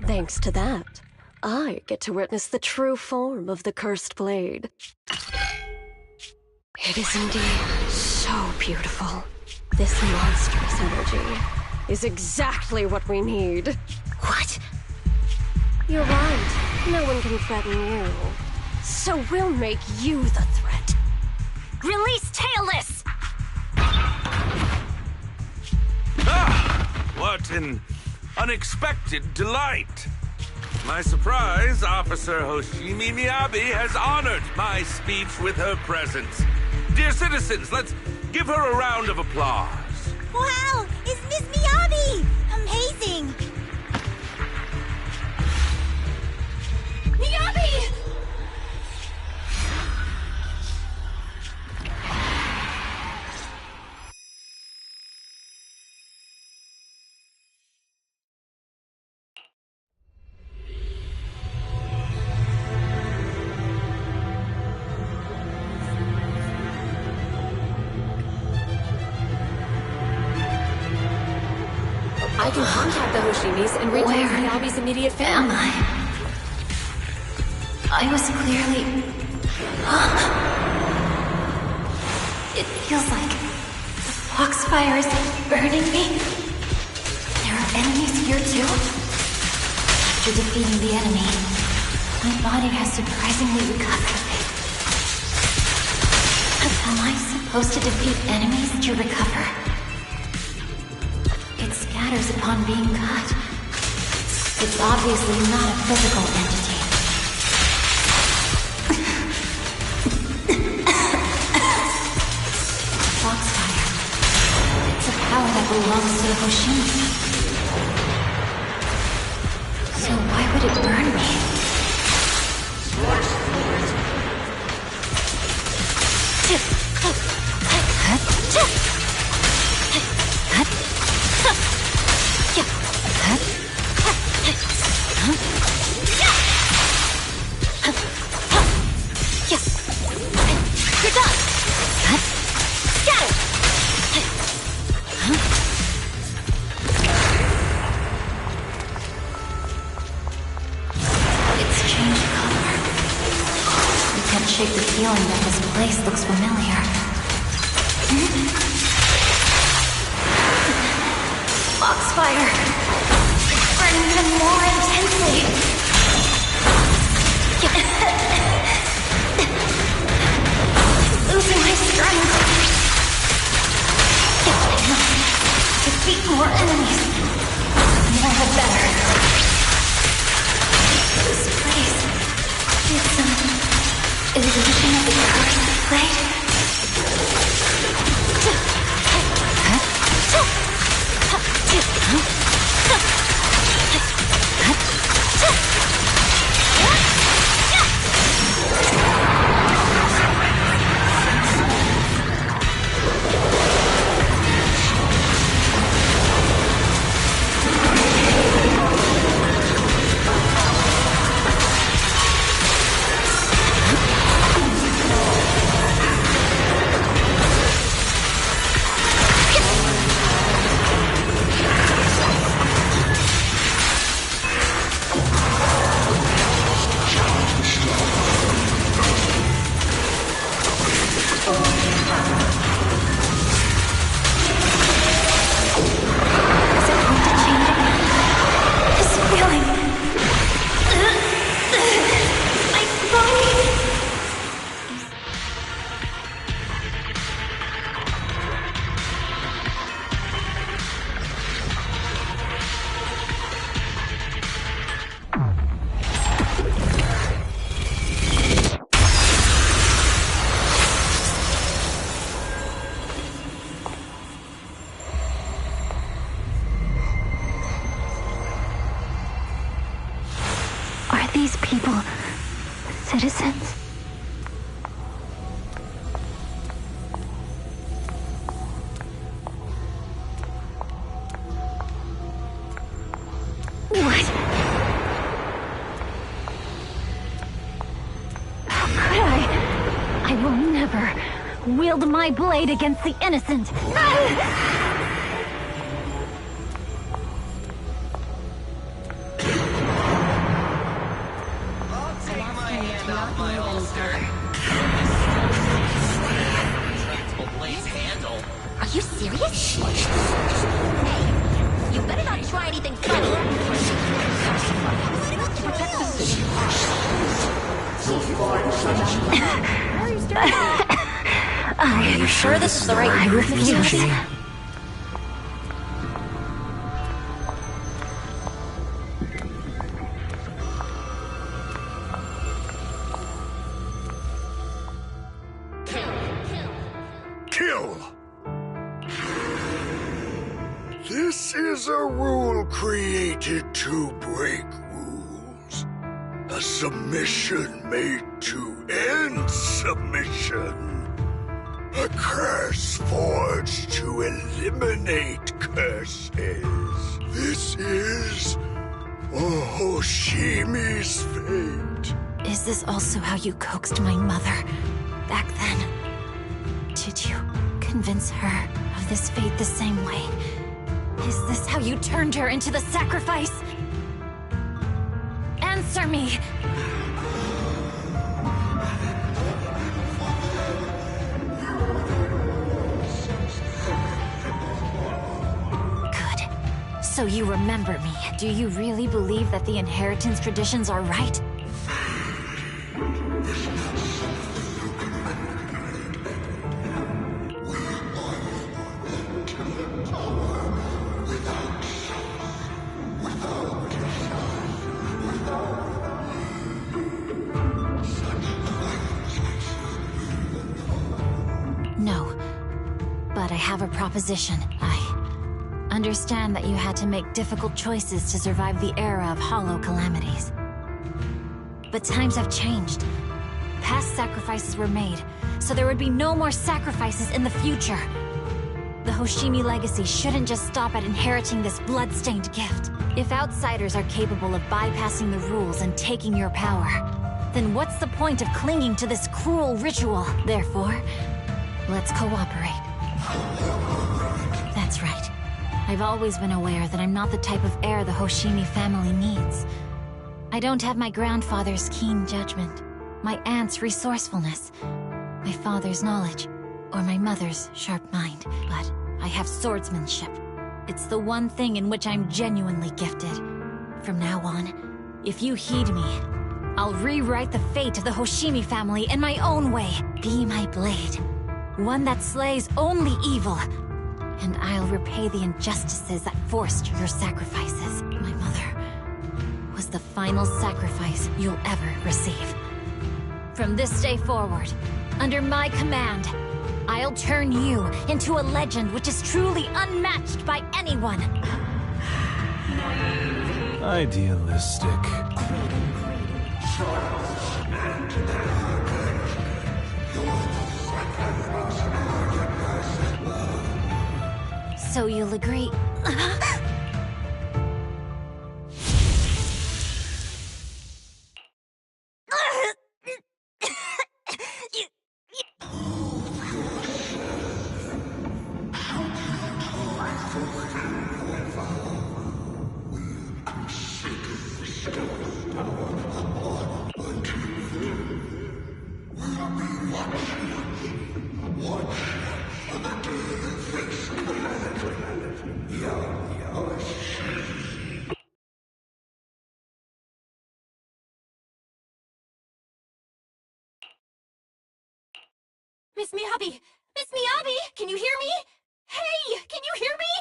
Thanks to that, I get to witness the true form of the cursed blade. It is indeed so beautiful. This monstrous energy is exactly what we need. What? You're right. No one can threaten you. So we'll make you the threat. Release Tailless! Ah! What an unexpected delight! My surprise, Officer Hoshimi Miyabi has honored my speech with her presence. Dear citizens, let's give her a round of applause. Wow! It's Miss Miyabi! Amazing! Miyabi! I can contact the Hoshimis and reach out to Miyabi's immediate family. Am I? I was clearly... It feels like the foxfire is burning me. There are enemies here too. After defeating the enemy, my body has surprisingly recovered. Am I supposed to defeat enemies to recover? It scattered shatters upon being cut. It's obviously not a physical entity. Foxfire. It's a power that belongs to the Hoshimi. So why would it burn me? You're done! Scatter! It's changed color. You can't shake the feeling that this place looks familiar. Foxfire! It's burning even more intensely! Losing my strength! I must defeat more enemies. More the better. This place... it's an illusion of the curse blade. These people citizens? What? How could I? I will never wield my blade against the innocent. Are you serious? Hey, you better not try anything funny. Protect the city. Are you sure this is the right I refuse. Kill! This is a rule created to break rules. A submission made to end submission. A curse forged to eliminate curses. This is Hoshimi's fate. Is this also how you coaxed my mother back then? Did you convince her of this fate the same way? Is this how you turned her into the sacrifice? Answer me! Good. So you remember me. Do you really believe that the inheritance traditions are right? have a proposition. I understand that you had to make difficult choices to survive the era of hollow calamities. But times have changed. Past sacrifices were made, so there would be no more sacrifices in the future. The Hoshimi legacy shouldn't just stop at inheriting this blood-stained gift. If outsiders are capable of bypassing the rules and taking your power, then what's the point of clinging to this cruel ritual? Therefore, let's cooperate. That's right. I've always been aware that I'm not the type of heir the Hoshimi family needs. I don't have my grandfather's keen judgment, my aunt's resourcefulness, my father's knowledge, or my mother's sharp mind, but I have swordsmanship. It's the one thing in which I'm genuinely gifted. From now on, if you heed me, I'll rewrite the fate of the Hoshimi family in my own way. Be my blade, one that slays only evil, and I'll repay the injustices that forced your sacrifices. My mother was the final sacrifice you'll ever receive. From this day forward, under my command, I'll turn you into a legend which is truly unmatched by anyone. Idealistic. So you'll agree? Miss Miyabi! Miss Miyabi! Can you hear me? Hey! Can you hear me?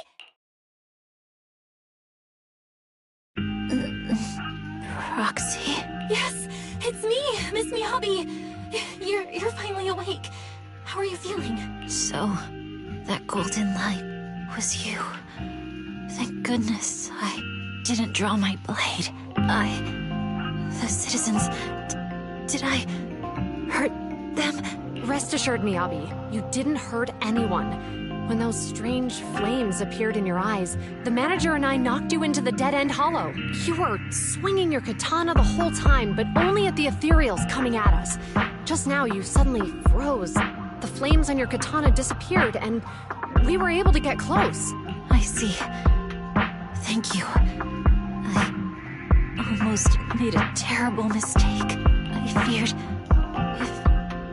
Roxy? Yes! It's me! Miss Miyabi! You're finally awake. How are you feeling? So, that golden light was you. Thank goodness I didn't draw my blade. The citizens... did I hurt them? Rest assured, Miyabi, you didn't hurt anyone. When those strange flames appeared in your eyes, the manager and I knocked you into the dead-end hollow. You were swinging your katana the whole time, but only at the ethereals coming at us. Just now, you suddenly froze. The flames on your katana disappeared, and we were able to get close. I see. Thank you. I almost made a terrible mistake. I feared if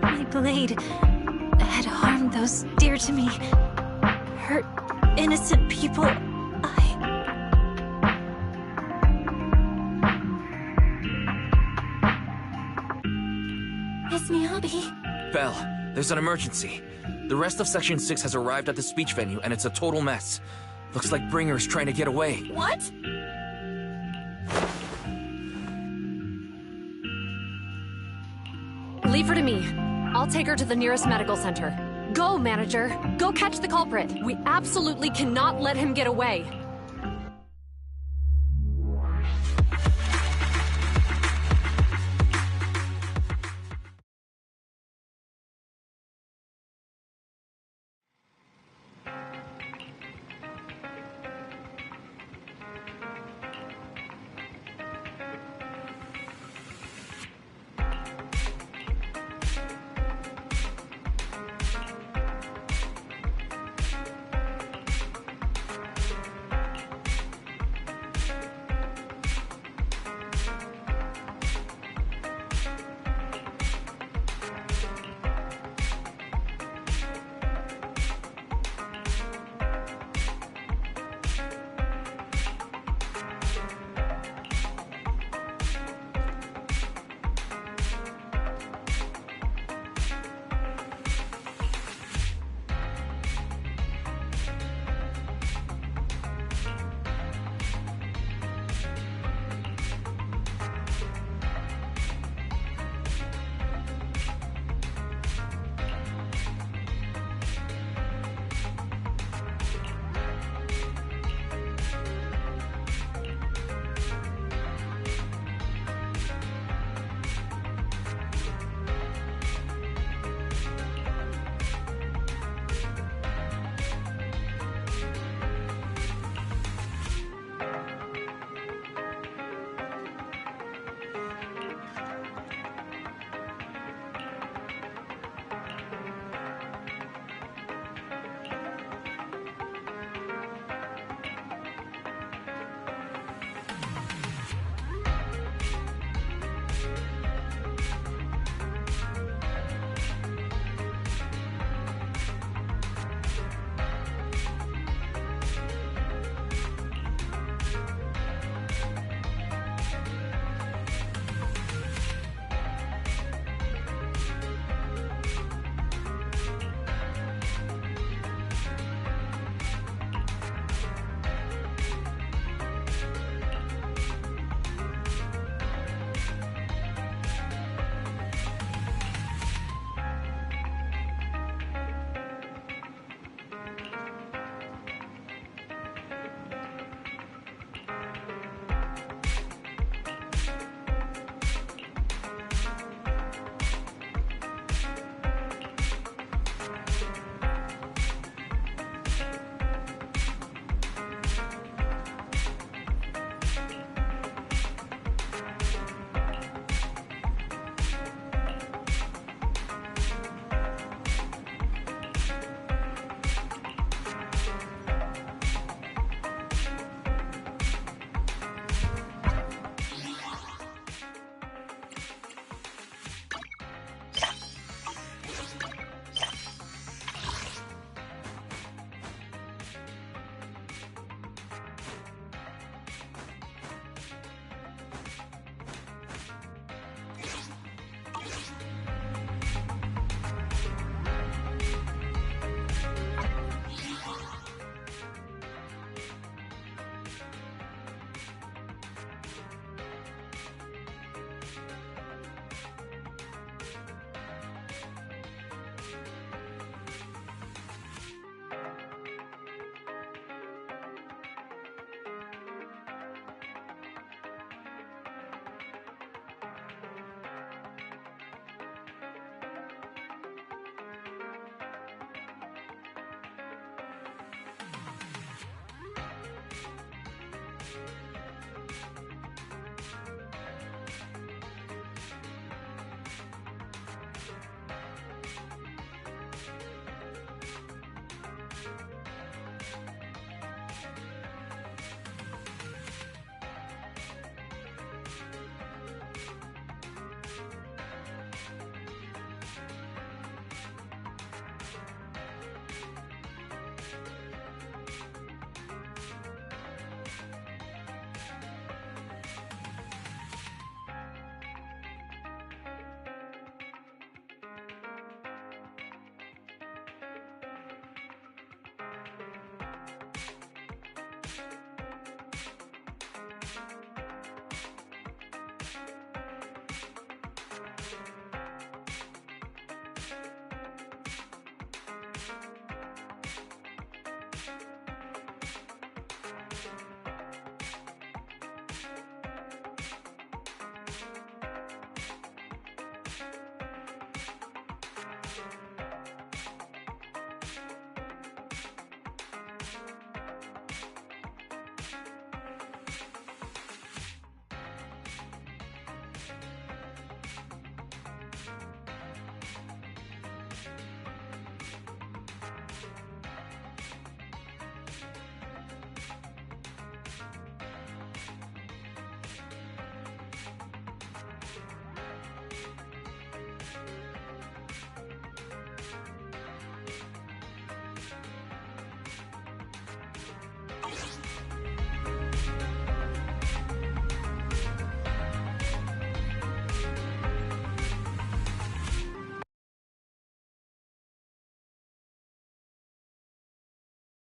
my blade had harmed those dear to me, hurt innocent people, Miss Miyabi? Belle, there's an emergency. The rest of Section 6 has arrived at the speech venue, and it's a total mess. Looks like Bringer's trying to get away. What? Leave her to me. I'll take her to the nearest medical center. Go, manager. Go catch the culprit. We absolutely cannot let him get away.